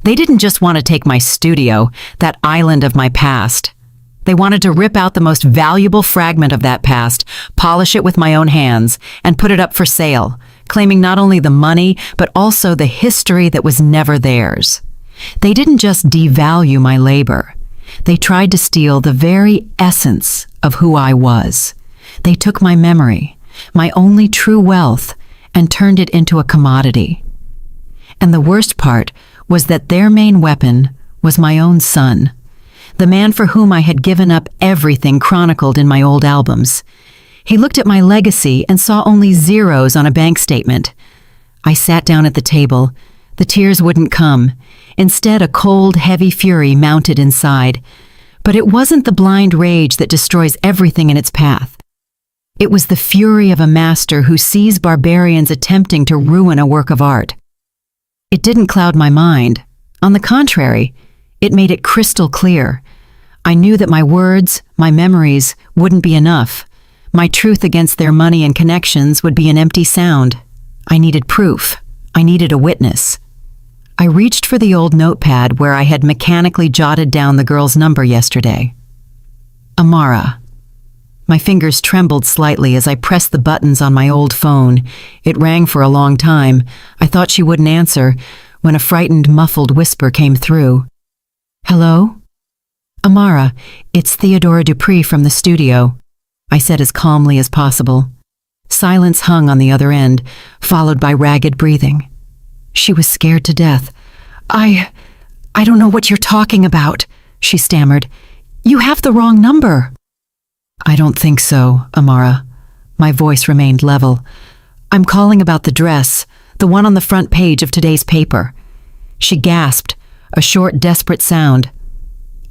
They didn't just want to take my studio, that island of my past. They wanted to rip out the most valuable fragment of that past, polish it with my own hands, and put it up for sale, claiming not only the money, but also the history that was never theirs. They didn't just devalue my labor. They tried to steal the very essence of who I was. They took my memory, my only true wealth, and turned it into a commodity. And the worst part was that their main weapon was my own son, the man for whom I had given up everything chronicled in my old albums. He looked at my legacy and saw only zeros on a bank statement. I sat down at the table. The tears wouldn't come. Instead, a cold, heavy fury mounted inside. But it wasn't the blind rage that destroys everything in its path. It was the fury of a master who sees barbarians attempting to ruin a work of art. It didn't cloud my mind. On the contrary, it made it crystal clear. I knew that my words, my memories, wouldn't be enough. My truth against their money and connections would be an empty sound. I needed proof. I needed a witness. I reached for the old notepad where I had mechanically jotted down the girl's number yesterday. Amara. My fingers trembled slightly as I pressed the buttons on my old phone. It rang for a long time. I thought she wouldn't answer when a frightened, muffled whisper came through. Hello? Amara, it's Theodora Dupree from the studio, I said as calmly as possible. Silence hung on the other end, followed by ragged breathing. She was scared to death. I don't know what you're talking about, she stammered. You have the wrong number. I don't think so, Amara. My voice remained level. I'm calling about the dress, the one on the front page of today's paper. She gasped, a short, desperate sound.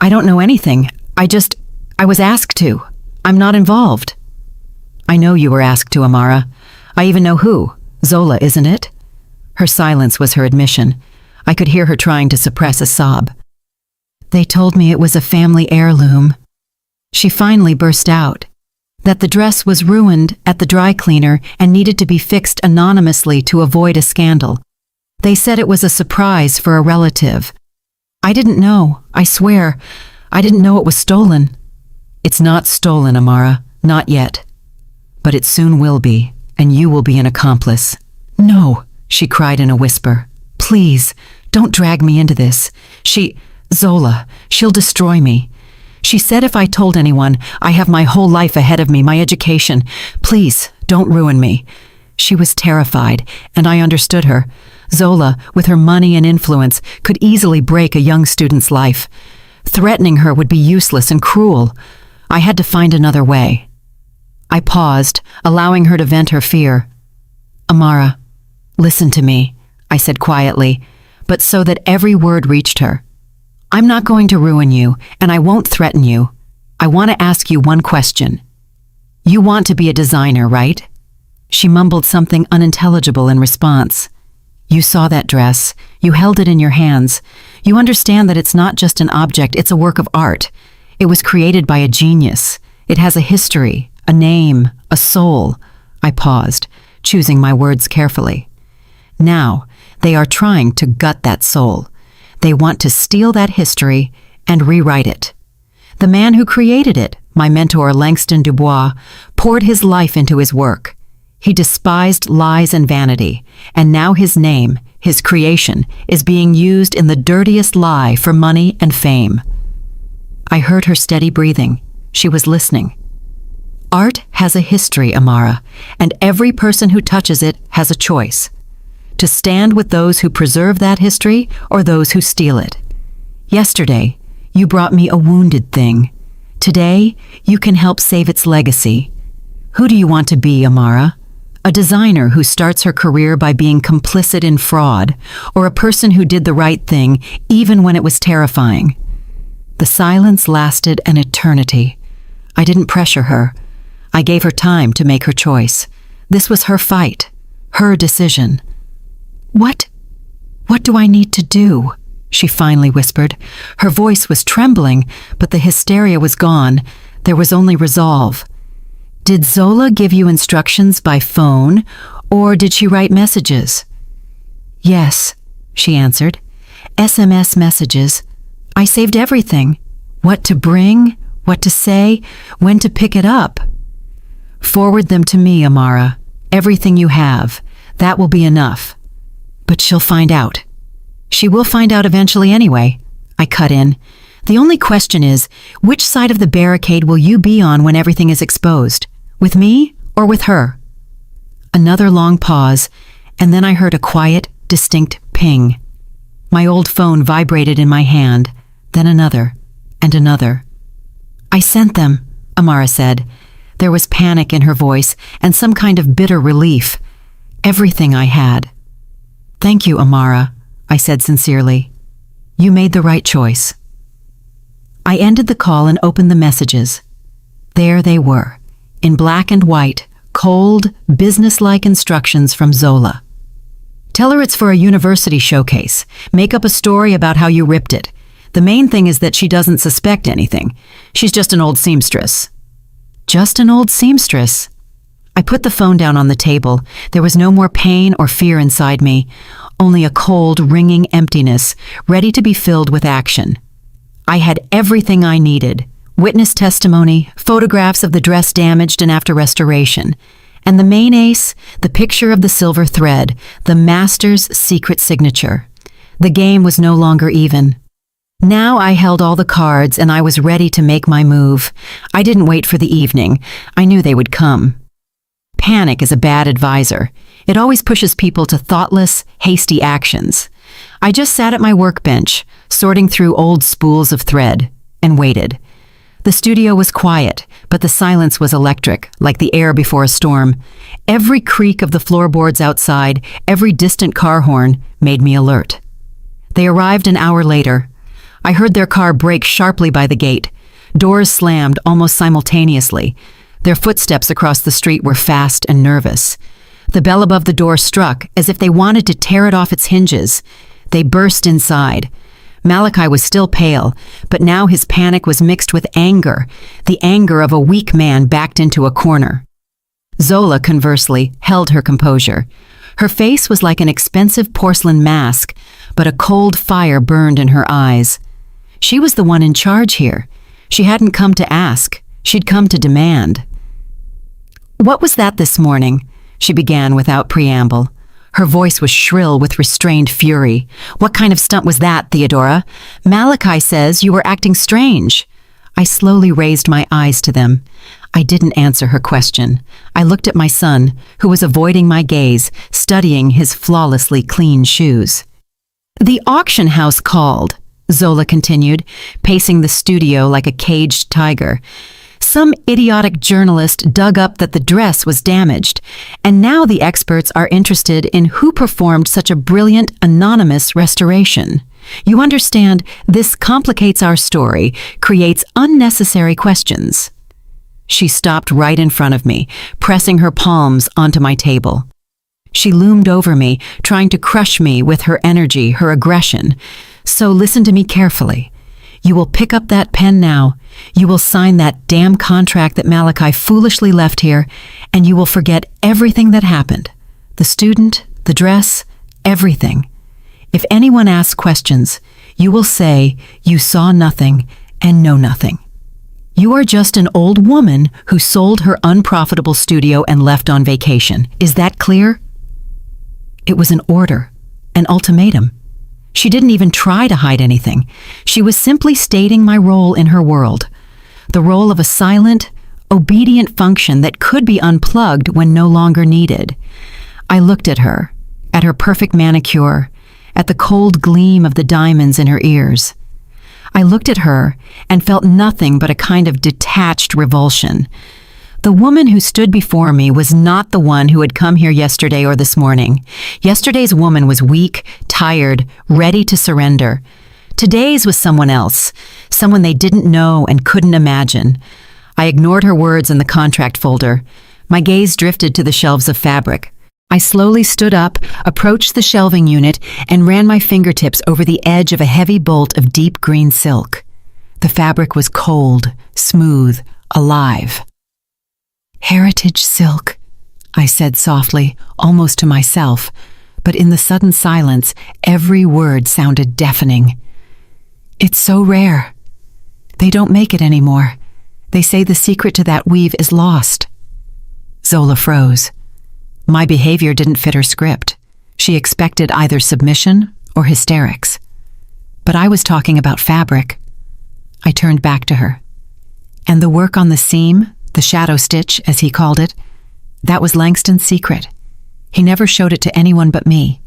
I don't know anything. I was asked to. I'm not involved. I know you were asked to, Amara. I even know who. Zola, isn't it? Her silence was her admission. I could hear her trying to suppress a sob. They told me it was a family heirloom. She finally burst out. That the dress was ruined at the dry cleaner and needed to be fixed anonymously to avoid a scandal. They said it was a surprise for a relative. I didn't know, I swear. I didn't know it was stolen. It's not stolen, Amara. Not yet. But it soon will be, and you will be an accomplice. No, she cried in a whisper. Please, don't drag me into this. Zola, she'll destroy me. She said if I told anyone, I have my whole life ahead of me, my education. Please, don't ruin me. She was terrified, and I understood her. Zola, with her money and influence, could easily break a young student's life. Threatening her would be useless and cruel. I had to find another way. I paused, allowing her to vent her fear. Amara, listen to me, I said quietly, but so that every word reached her. I'm not going to ruin you, and I won't threaten you. I want to ask you one question. You want to be a designer, right? She mumbled something unintelligible in response. You saw that dress. You held it in your hands. You understand that it's not just an object, it's a work of art. It was created by a genius. It has a history, a name, a soul. I paused, choosing my words carefully. Now, they are trying to gut that soul. They want to steal that history and rewrite it. The man who created it, my mentor Langston Dubois, poured his life into his work. He despised lies and vanity, and now his name, his creation, is being used in the dirtiest lie for money and fame. I heard her steady breathing. She was listening. Art has a history, Amara, and every person who touches it has a choice. To stand with those who preserve that history or those who steal it. Yesterday, you brought me a wounded thing. Today, you can help save its legacy. Who do you want to be, Amara? A designer who starts her career by being complicit in fraud, or a person who did the right thing even when it was terrifying. The silence lasted an eternity. I didn't pressure her. I gave her time to make her choice. This was her fight, her decision. What do I need to do?" she finally whispered. Her voice was trembling, but the hysteria was gone. There was only resolve. "Did Zola give you instructions by phone, or did she write messages?" "Yes," she answered. "SMS messages. I saved everything. What to bring, what to say, when to pick it up." "Forward them to me, Amara. Everything you have. That will be enough." "But she'll find out." "She will find out eventually anyway," I cut in. "The only question is, which side of the barricade will you be on when everything is exposed? With me or with her?" Another long pause, and then I heard a quiet, distinct ping. My old phone vibrated in my hand, then another, and another. "I sent them," Amara said. There was panic in her voice and some kind of bitter relief. "Everything I had." "Thank you, Amara," I said sincerely. "You made the right choice." I ended the call and opened the messages. There they were, in black and white, cold, businesslike instructions from Zola. "Tell her it's for a university showcase. Make up a story about how you ripped it. The main thing is that she doesn't suspect anything. She's just an old seamstress." Just an old seamstress. I put the phone down on the table. There was no more pain or fear inside me, only a cold, ringing emptiness, ready to be filled with action. I had everything I needed: witness testimony, photographs of the dress damaged and after restoration, and the main ace, the picture of the silver thread, the master's secret signature. The game was no longer even. Now I held all the cards and I was ready to make my move. I didn't wait for the evening. I knew they would come. Panic is a bad advisor. It always pushes people to thoughtless, hasty actions. I just sat at my workbench, sorting through old spools of thread, and waited. The studio was quiet, but the silence was electric, like the air before a storm. Every creak of the floorboards outside, every distant car horn, made me alert. They arrived an hour later. I heard their car brake sharply by the gate. Doors slammed almost simultaneously. Their footsteps across the street were fast and nervous. The bell above the door struck, as if they wanted to tear it off its hinges. They burst inside. Malachi was still pale, but now his panic was mixed with anger, the anger of a weak man backed into a corner. Zola, conversely, held her composure. Her face was like an expensive porcelain mask, but a cold fire burned in her eyes. She was the one in charge here. She hadn't come to ask. She'd come to demand. "What was that this morning?" she began without preamble. Her voice was shrill with restrained fury. "What kind of stunt was that, Theodora? Malachi says you were acting strange." I slowly raised my eyes to them. I didn't answer her question. I looked at my son, who was avoiding my gaze, studying his flawlessly clean shoes. "The auction house called," Zola continued, pacing the studio like a caged tiger. "Some idiotic journalist dug up that the dress was damaged, and now the experts are interested in who performed such a brilliant, anonymous restoration. You understand, this complicates our story, creates unnecessary questions." She stopped right in front of me, pressing her palms onto my table. She loomed over me, trying to crush me with her energy, her aggression. "So listen to me carefully. You will pick up that pen now. You will sign that damn contract that Malachi foolishly left here, and you will forget everything that happened. The student, the dress, everything. If anyone asks questions, you will say you saw nothing and know nothing. You are just an old woman who sold her unprofitable studio and left on vacation. Is that clear?" It was an order, an ultimatum. She didn't even try to hide anything. She was simply stating my role in her world, the role of a silent, obedient function that could be unplugged when no longer needed. I looked at her perfect manicure, at the cold gleam of the diamonds in her ears. I looked at her and felt nothing but a kind of detached revulsion. The woman who stood before me was not the one who had come here yesterday or this morning. Yesterday's woman was weak, tired, ready to surrender. Today's was someone else, someone they didn't know and couldn't imagine. I ignored her words in the contract folder. My gaze drifted to the shelves of fabric. I slowly stood up, approached the shelving unit, and ran my fingertips over the edge of a heavy bolt of deep green silk. The fabric was cold, smooth, alive. "Heritage silk," I said softly, almost to myself, but in the sudden silence, every word sounded deafening. "It's so rare. They don't make it anymore. They say the secret to that weave is lost." Zola froze. My behavior didn't fit her script. She expected either submission or hysterics. But I was talking about fabric. I turned back to her. "And the work on the seam, the shadow stitch, as he called it, that was Langston's secret. He never showed it to anyone but me.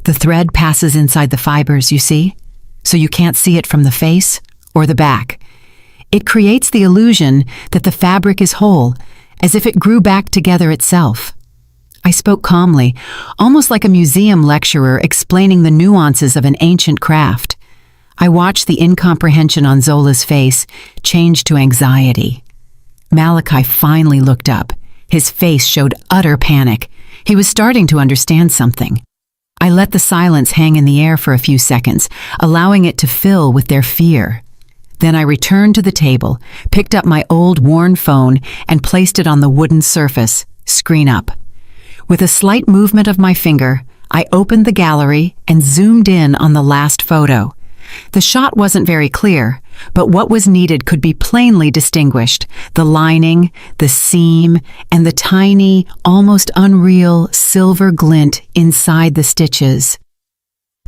The thread passes inside the fibers, you see, so you can't see it from the face or the back. It creates the illusion that the fabric is whole, as if it grew back together itself." I spoke calmly, almost like a museum lecturer explaining the nuances of an ancient craft. I watched the incomprehension on Zola's face change to anxiety. Malachi finally looked up. His face showed utter panic. He was starting to understand something. I let the silence hang in the air for a few seconds, allowing it to fill with their fear. Then I returned to the table, picked up my old worn phone, and placed it on the wooden surface, screen up. With a slight movement of my finger, I opened the gallery and zoomed in on the last photo. The shot wasn't very clear, but what was needed could be plainly distinguished: the lining, the seam, and the tiny, almost unreal silver glint inside the stitches.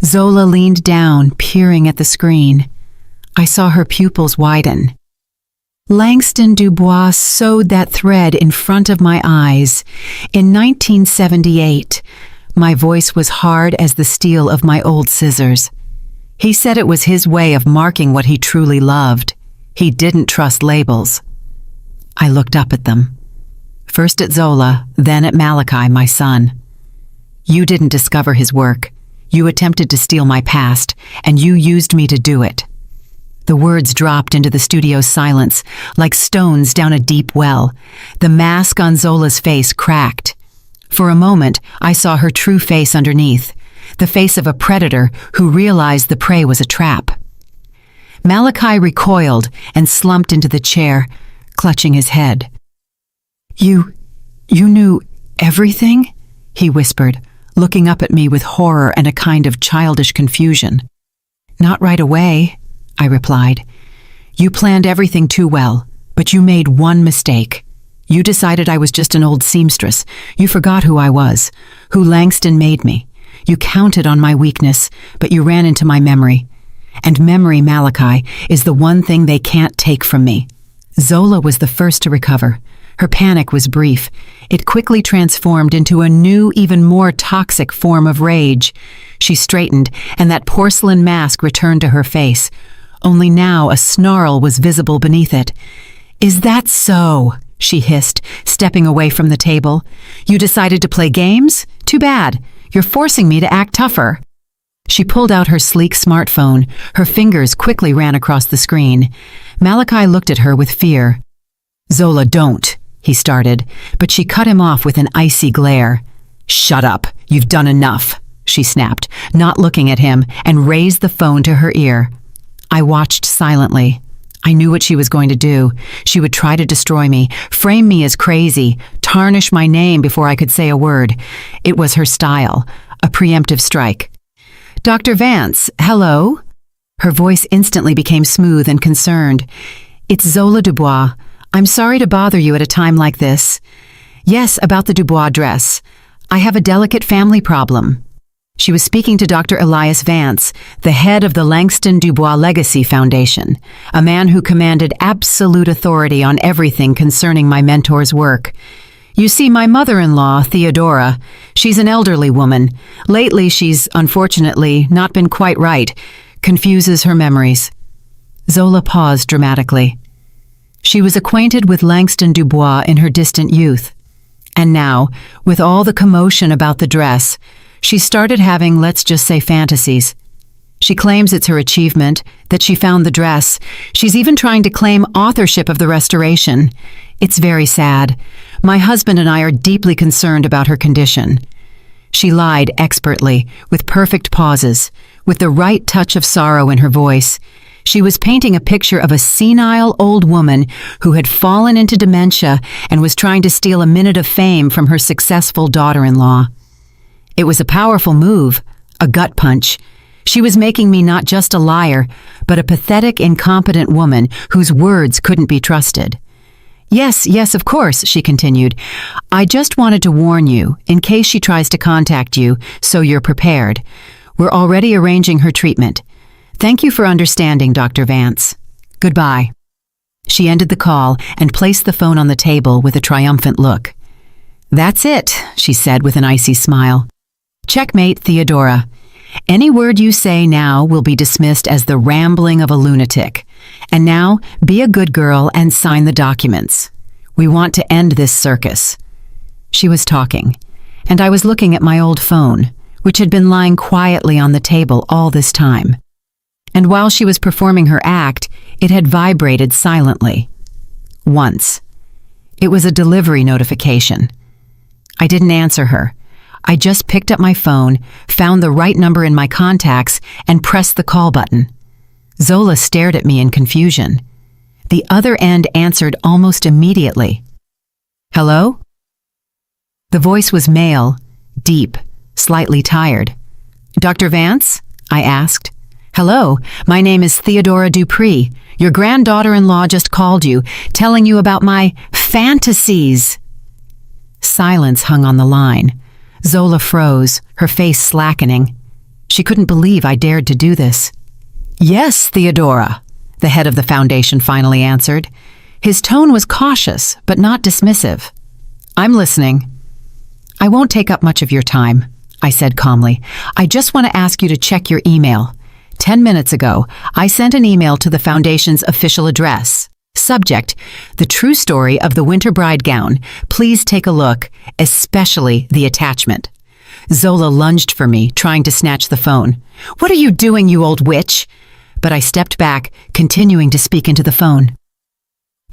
Zola leaned down, peering at the screen. I saw her pupils widen. "Langston Dubois sewed that thread in front of my eyes. In 1978, my voice was hard as the steel of my old scissors. He said it was his way of marking what he truly loved. He didn't trust labels." I looked up at them. First at Zola, then at Malachi, my son. "You didn't discover his work. You attempted to steal my past, and you used me to do it." The words dropped into the studio's silence, like stones down a deep well. The mask on Zola's face cracked. For a moment, I saw her true face underneath, the face of a predator who realized the prey was a trap. Malachi recoiled and slumped into the chair, clutching his head. You knew everything?" he whispered, looking up at me with horror and a kind of childish confusion. "Not right away," I replied. "You planned everything too well, but you made one mistake. You decided I was just an old seamstress. You forgot who I was, who Langston made me. You counted on my weakness, but you ran into my memory. And memory, Malachi, is the one thing they can't take from me." Zola was the first to recover. Her panic was brief. It quickly transformed into a new, even more toxic form of rage. She straightened, and that porcelain mask returned to her face. Only now a snarl was visible beneath it. "Is that so?" she hissed, stepping away from the table. "You decided to play games? Too bad. You're forcing me to act tougher." She pulled out her sleek smartphone. Her fingers quickly ran across the screen. Malachi looked at her with fear. "Zola, don't," he started, but she cut him off with an icy glare. "Shut up. You've done enough," she snapped, not looking at him, and raised the phone to her ear. I watched silently. I knew what she was going to do. She would try to destroy me, frame me as crazy, tarnish my name before I could say a word. It was her style, a preemptive strike. "Dr. Vance, hello?" Her voice instantly became smooth and concerned. "It's Zola Dubois. I'm sorry to bother you at a time like this. Yes, about the Dubois dress. I have a delicate family problem." She was speaking to Dr. Elias Vance, the head of the Langston Dubois Legacy Foundation, a man who commanded absolute authority on everything concerning my mentor's work. "You see, my mother-in-law, Theodora, she's an elderly woman. Lately, she's, unfortunately, not been quite right, confuses her memories." Zola paused dramatically. She was acquainted with Langston Dubois in her distant youth. And now, with all the commotion about the dress, she started having, let's just say, fantasies. She claims it's her achievement, that she found the dress. She's even trying to claim authorship of the restoration. It's very sad. My husband and I are deeply concerned about her condition. She lied expertly, with perfect pauses, with the right touch of sorrow in her voice. She was painting a picture of a senile old woman who had fallen into dementia and was trying to steal a minute of fame from her successful daughter-in-law. It was a powerful move, a gut punch. She was making me not just a liar, but a pathetic, incompetent woman whose words couldn't be trusted. Yes, of course, she continued. I just wanted to warn you, in case she tries to contact you, so you're prepared. We're already arranging her treatment. Thank you for understanding, Dr. Vance. Goodbye. She ended the call and placed the phone on the table with a triumphant look. That's it, she said with an icy smile. Checkmate, Theodora. Any word you say now will be dismissed as the rambling of a lunatic. And now, be a good girl and sign the documents. We want to end this circus. She was talking, and I was looking at my old phone, which had been lying quietly on the table all this time. And while she was performing her act, it had vibrated silently. Once. It was a delivery notification. I didn't answer her. I just picked up my phone, found the right number in my contacts, and pressed the call button. Zola stared at me in confusion. The other end answered almost immediately. Hello? The voice was male, deep, slightly tired. Dr. Vance? I asked. Hello, my name is Theodora Dupree. Your granddaughter-in-law just called you, telling you about my fantasies. Silence hung on the line. Zola froze, her face slackening. She couldn't believe I dared to do this. Yes, Theodora, the head of the foundation finally answered. His tone was cautious, but not dismissive. I'm listening. I won't take up much of your time, I said calmly. I just want to ask you to check your email. 10 minutes ago, I sent an email to the foundation's official address. Subject, the true story of the winter bride gown. Please take a look, especially the attachment. Zola lunged for me, trying to snatch the phone. What are you doing, you old witch? But I stepped back, continuing to speak into the phone.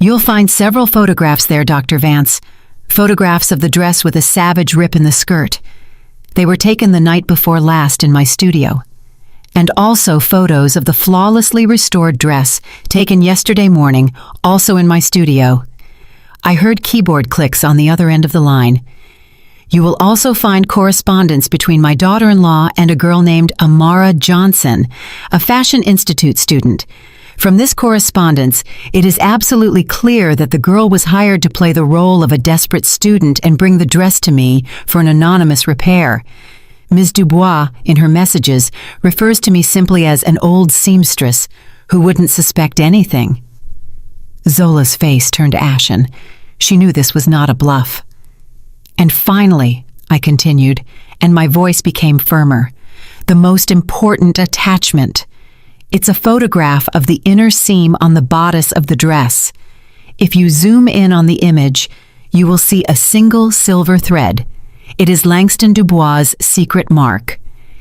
You'll find several photographs there, Dr. Vance. Photographs of the dress with a savage rip in the skirt. They were taken the night before last in my studio. And also photos of the flawlessly restored dress taken yesterday morning, also in my studio. I heard keyboard clicks on the other end of the line. You will also find correspondence between my daughter-in-law and a girl named Amara Johnson, a Fashion Institute student. From this correspondence, it is absolutely clear that the girl was hired to play the role of a desperate student and bring the dress to me for an anonymous repair. Ms. Dubois, in her messages, refers to me simply as an old seamstress who wouldn't suspect anything. Zola's face turned ashen. She knew this was not a bluff. And finally, I continued, and my voice became firmer, the most important attachment. It's a photograph of the inner seam on the bodice of the dress. If you zoom in on the image, you will see a single silver thread. It is Langston Dubois' secret mark,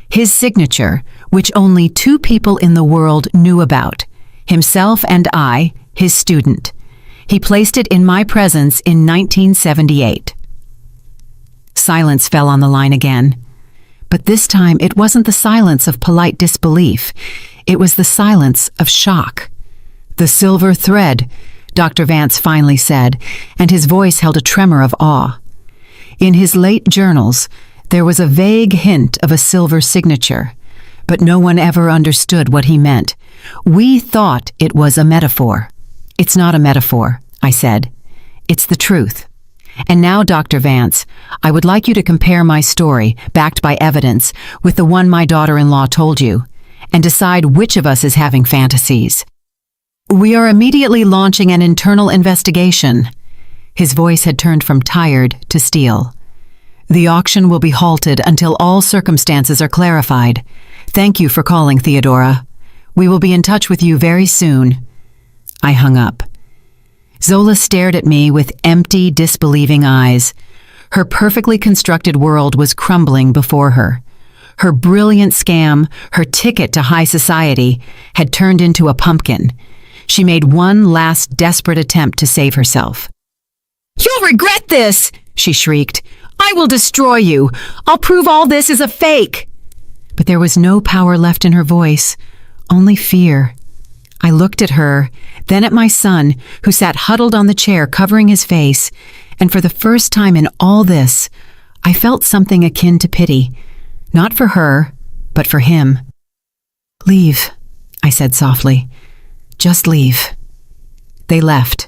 his signature, which only 2 people in the world knew about, himself and I, his student. He placed it in my presence in 1978. Silence fell on the line again. But this time it wasn't the silence of polite disbelief. It was the silence of shock. The silver thread, Dr. Vance finally said, and his voice held a tremor of awe. In his late journals, there was a vague hint of a silver signature, but no one ever understood what he meant. We thought it was a metaphor. It's not a metaphor, I said. It's the truth. And now, Dr. Vance, I would like you to compare my story, backed by evidence, with the one my daughter-in-law told you, and decide which of us is having fantasies. We are immediately launching an internal investigation. His voice had turned from tired to steel. The auction will be halted until all circumstances are clarified. Thank you for calling, Theodora. We will be in touch with you very soon. I hung up. Zola stared at me with empty, disbelieving eyes. Her perfectly constructed world was crumbling before her. Her brilliant scam, her ticket to high society, had turned into a pumpkin. She made one last desperate attempt to save herself. "You'll regret this!" she shrieked. "I will destroy you! I'll prove all this is a fake!" But there was no power left in her voice, only fear. I looked at her, then at my son, who sat huddled on the chair covering his face, and for the first time in all this, I felt something akin to pity, not for her, but for him. "Leave," I said softly. "Just leave." They left,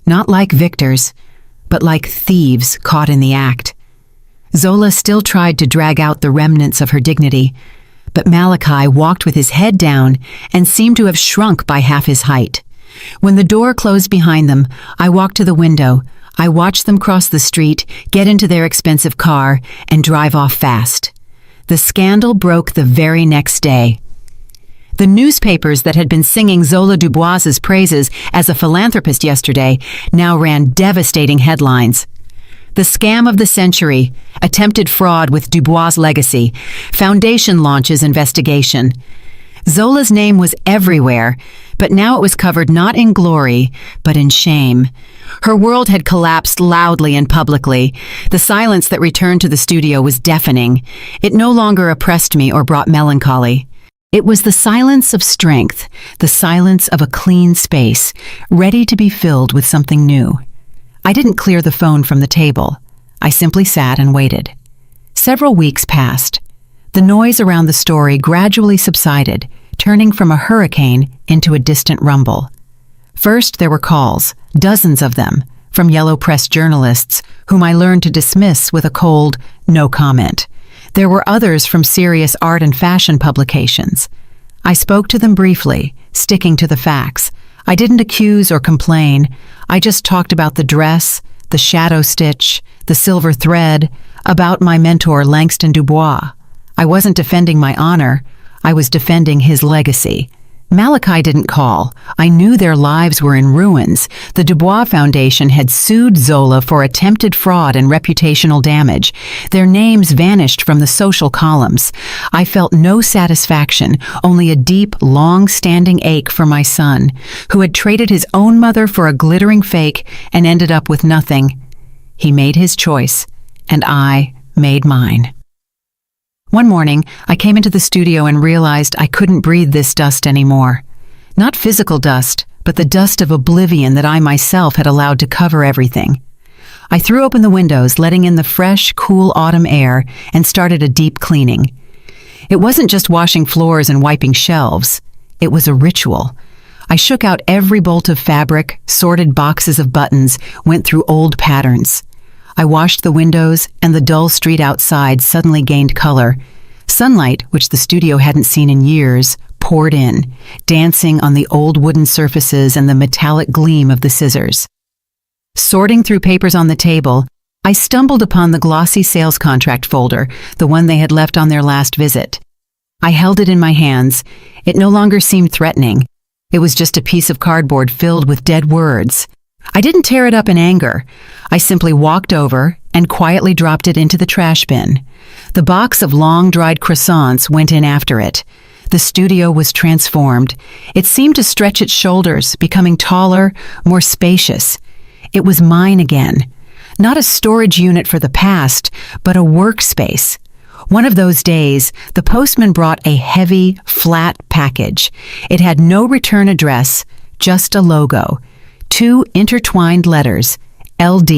not like victors, but like thieves caught in the act. Zola still tried to drag out the remnants of her dignity, but Malachi walked with his head down and seemed to have shrunk by half his height. When the door closed behind them, I walked to the window. I watched them cross the street, get into their expensive car, and drive off fast. The scandal broke the very next day. The newspapers that had been singing Zola Dubois's praises as a philanthropist yesterday now ran devastating headlines. The scam of the century, attempted fraud with Dubois' legacy, foundation launches investigation. Zola's name was everywhere, but now it was covered not in glory, but in shame. Her world had collapsed loudly and publicly. The silence that returned to the studio was deafening. It no longer oppressed me or brought melancholy. It was the silence of strength, the silence of a clean space, ready to be filled with something new. I didn't clear the phone from the table. I simply sat and waited. Several weeks passed. The noise around the story gradually subsided, turning from a hurricane into a distant rumble. First, there were calls, dozens of them, from yellow press journalists, whom I learned to dismiss with a cold, no comment. There were others from serious art and fashion publications. I spoke to them briefly, sticking to the facts. I didn't accuse or complain. I just talked about the dress, the shadow stitch, the silver thread, about my mentor Langston Dubois. I wasn't defending my honor. I was defending his legacy. Malachi didn't call. I knew their lives were in ruins. The Dubois Foundation had sued Zola for attempted fraud and reputational damage. Their names vanished from the social columns. I felt no satisfaction, only a deep, long-standing ache for my son, who had traded his own mother for a glittering fake and ended up with nothing. He made his choice, and I made mine. One morning, I came into the studio and realized I couldn't breathe this dust anymore. Not physical dust, but the dust of oblivion that I myself had allowed to cover everything. I threw open the windows, letting in the fresh, cool autumn air, and started a deep cleaning. It wasn't just washing floors and wiping shelves. It was a ritual. I shook out every bolt of fabric, sorted boxes of buttons, went through old patterns. I washed the windows, and the dull street outside suddenly gained color. Sunlight, which the studio hadn't seen in years, poured in, dancing on the old wooden surfaces and the metallic gleam of the scissors. Sorting through papers on the table, I stumbled upon the glossy sales contract folder, the one they had left on their last visit. I held it in my hands. It no longer seemed threatening. It was just a piece of cardboard filled with dead words. I didn't tear it up in anger. I simply walked over and quietly dropped it into the trash bin. The box of long-dried croissants went in after it. The studio was transformed. It seemed to stretch its shoulders, becoming taller, more spacious. It was mine again. Not a storage unit for the past, but a workspace. One of those days, the postman brought a heavy, flat package. It had no return address, just a logo. 2 intertwined letters, LD,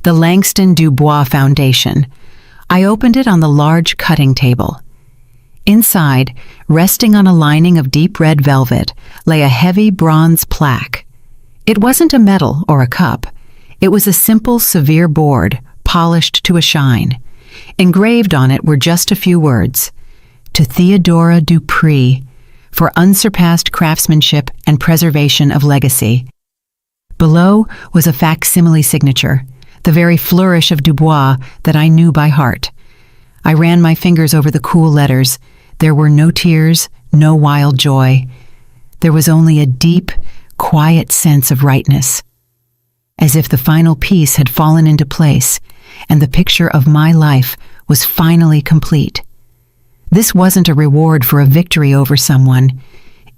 the Langston Dubois Foundation. I opened it on the large cutting table. Inside, resting on a lining of deep red velvet, lay a heavy bronze plaque. It wasn't a medal or a cup. It was a simple, severe board, polished to a shine. Engraved on it were just a few words. To Theodora Dupree, for unsurpassed craftsmanship and preservation of legacy. Below was a facsimile signature, the very flourish of Dubois that I knew by heart. I ran my fingers over the cool letters. There were no tears, no wild joy. There was only a deep, quiet sense of rightness. as if the final piece had fallen into place and the picture of my life was finally complete. This wasn't a reward for a victory over someone.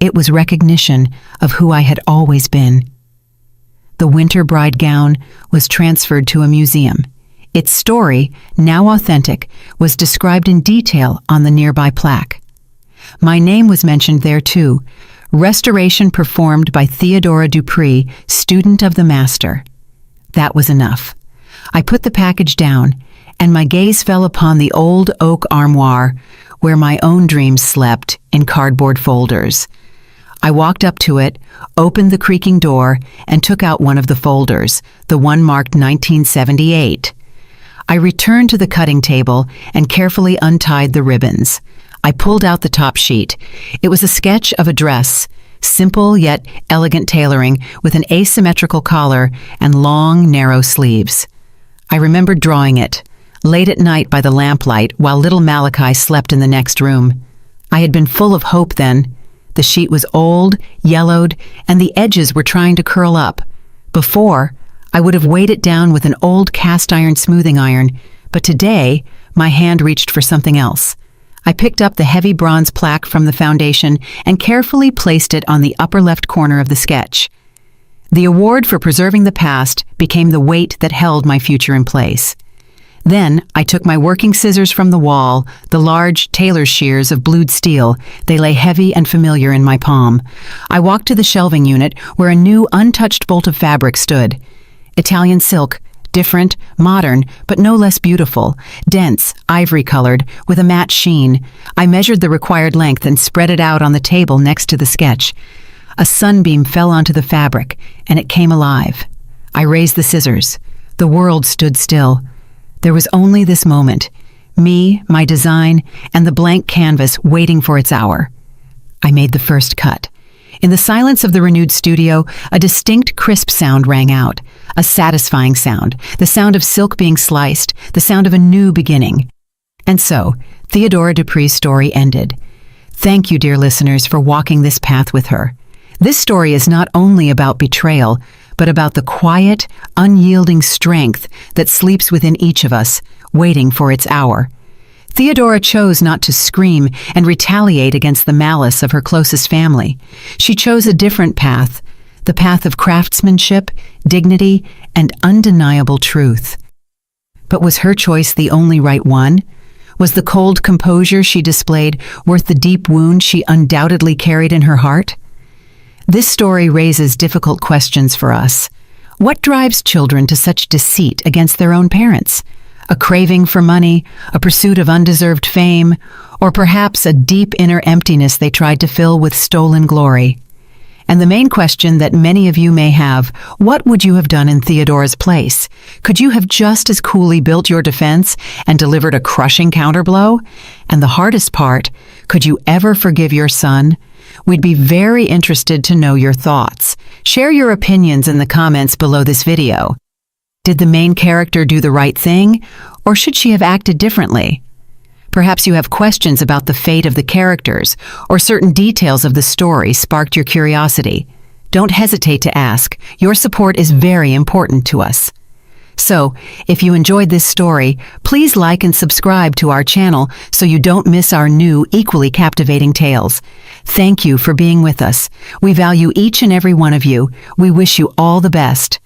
It was recognition of who I had always been. The winter bride gown was transferred to a museum. Its story, now authentic, was described in detail on the nearby plaque. My name was mentioned there too. Restoration performed by Theodora Dupree, student of the master. That was enough. I put the package down, and my gaze fell upon the old oak armoire where my own dreams slept in cardboard folders. I walked up to it, opened the creaking door, and took out one of the folders, the one marked 1978. I returned to the cutting table and carefully untied the ribbons. I pulled out the top sheet. It was a sketch of a dress, simple yet elegant tailoring with an asymmetrical collar and long, narrow sleeves. I remembered drawing it, late at night by the lamplight while little Malachi slept in the next room. I had been full of hope then. The sheet was old, yellowed, and the edges were trying to curl up. Before, I would have weighed it down with an old cast-iron smoothing iron, but today, my hand reached for something else. I picked up the heavy bronze plaque from the foundation and carefully placed it on the upper left corner of the sketch. The award for preserving the past became the weight that held my future in place. Then I took my working scissors from the wall, the large tailor's shears of blued steel. They lay heavy and familiar in my palm. I walked to the shelving unit where a new untouched bolt of fabric stood. Italian silk, different, modern, but no less beautiful, dense, ivory-colored, with a matte sheen. I measured the required length and spread it out on the table next to the sketch. A sunbeam fell onto the fabric, and it came alive. I raised the scissors. The world stood still. There was only this moment, me, my design, and the blank canvas waiting for its hour. I made the first cut. In the silence of the renewed studio, a distinct, crisp sound rang out, a satisfying sound, the sound of silk being sliced, the sound of a new beginning. And so, Theodora Dupree's story ended. Thank you, dear listeners, for walking this path with her. This story is not only about betrayal, but about the quiet, unyielding strength that sleeps within each of us, waiting for its hour. Theodora chose not to scream and retaliate against the malice of her closest family. She chose a different path, the path of craftsmanship, dignity, and undeniable truth. But was her choice the only right one? Was the cold composure she displayed worth the deep wound she undoubtedly carried in her heart? This story raises difficult questions for us. What drives children to such deceit against their own parents? A craving for money, a pursuit of undeserved fame, or perhaps a deep inner emptiness they tried to fill with stolen glory? And the main question that many of you may have, what would you have done in Theodora's place? Could you have just as coolly built your defense and delivered a crushing counterblow? And the hardest part, could you ever forgive your son? We'd be very interested to know your thoughts. Share your opinions in the comments below this video. Did the main character do the right thing, or should she have acted differently? Perhaps you have questions about the fate of the characters, or certain details of the story sparked your curiosity. Don't hesitate to ask. Your support is very important to us. So, if you enjoyed this story, please like and subscribe to our channel so you don't miss our new, equally captivating tales. Thank you for being with us. We value each and every one of you. We wish you all the best.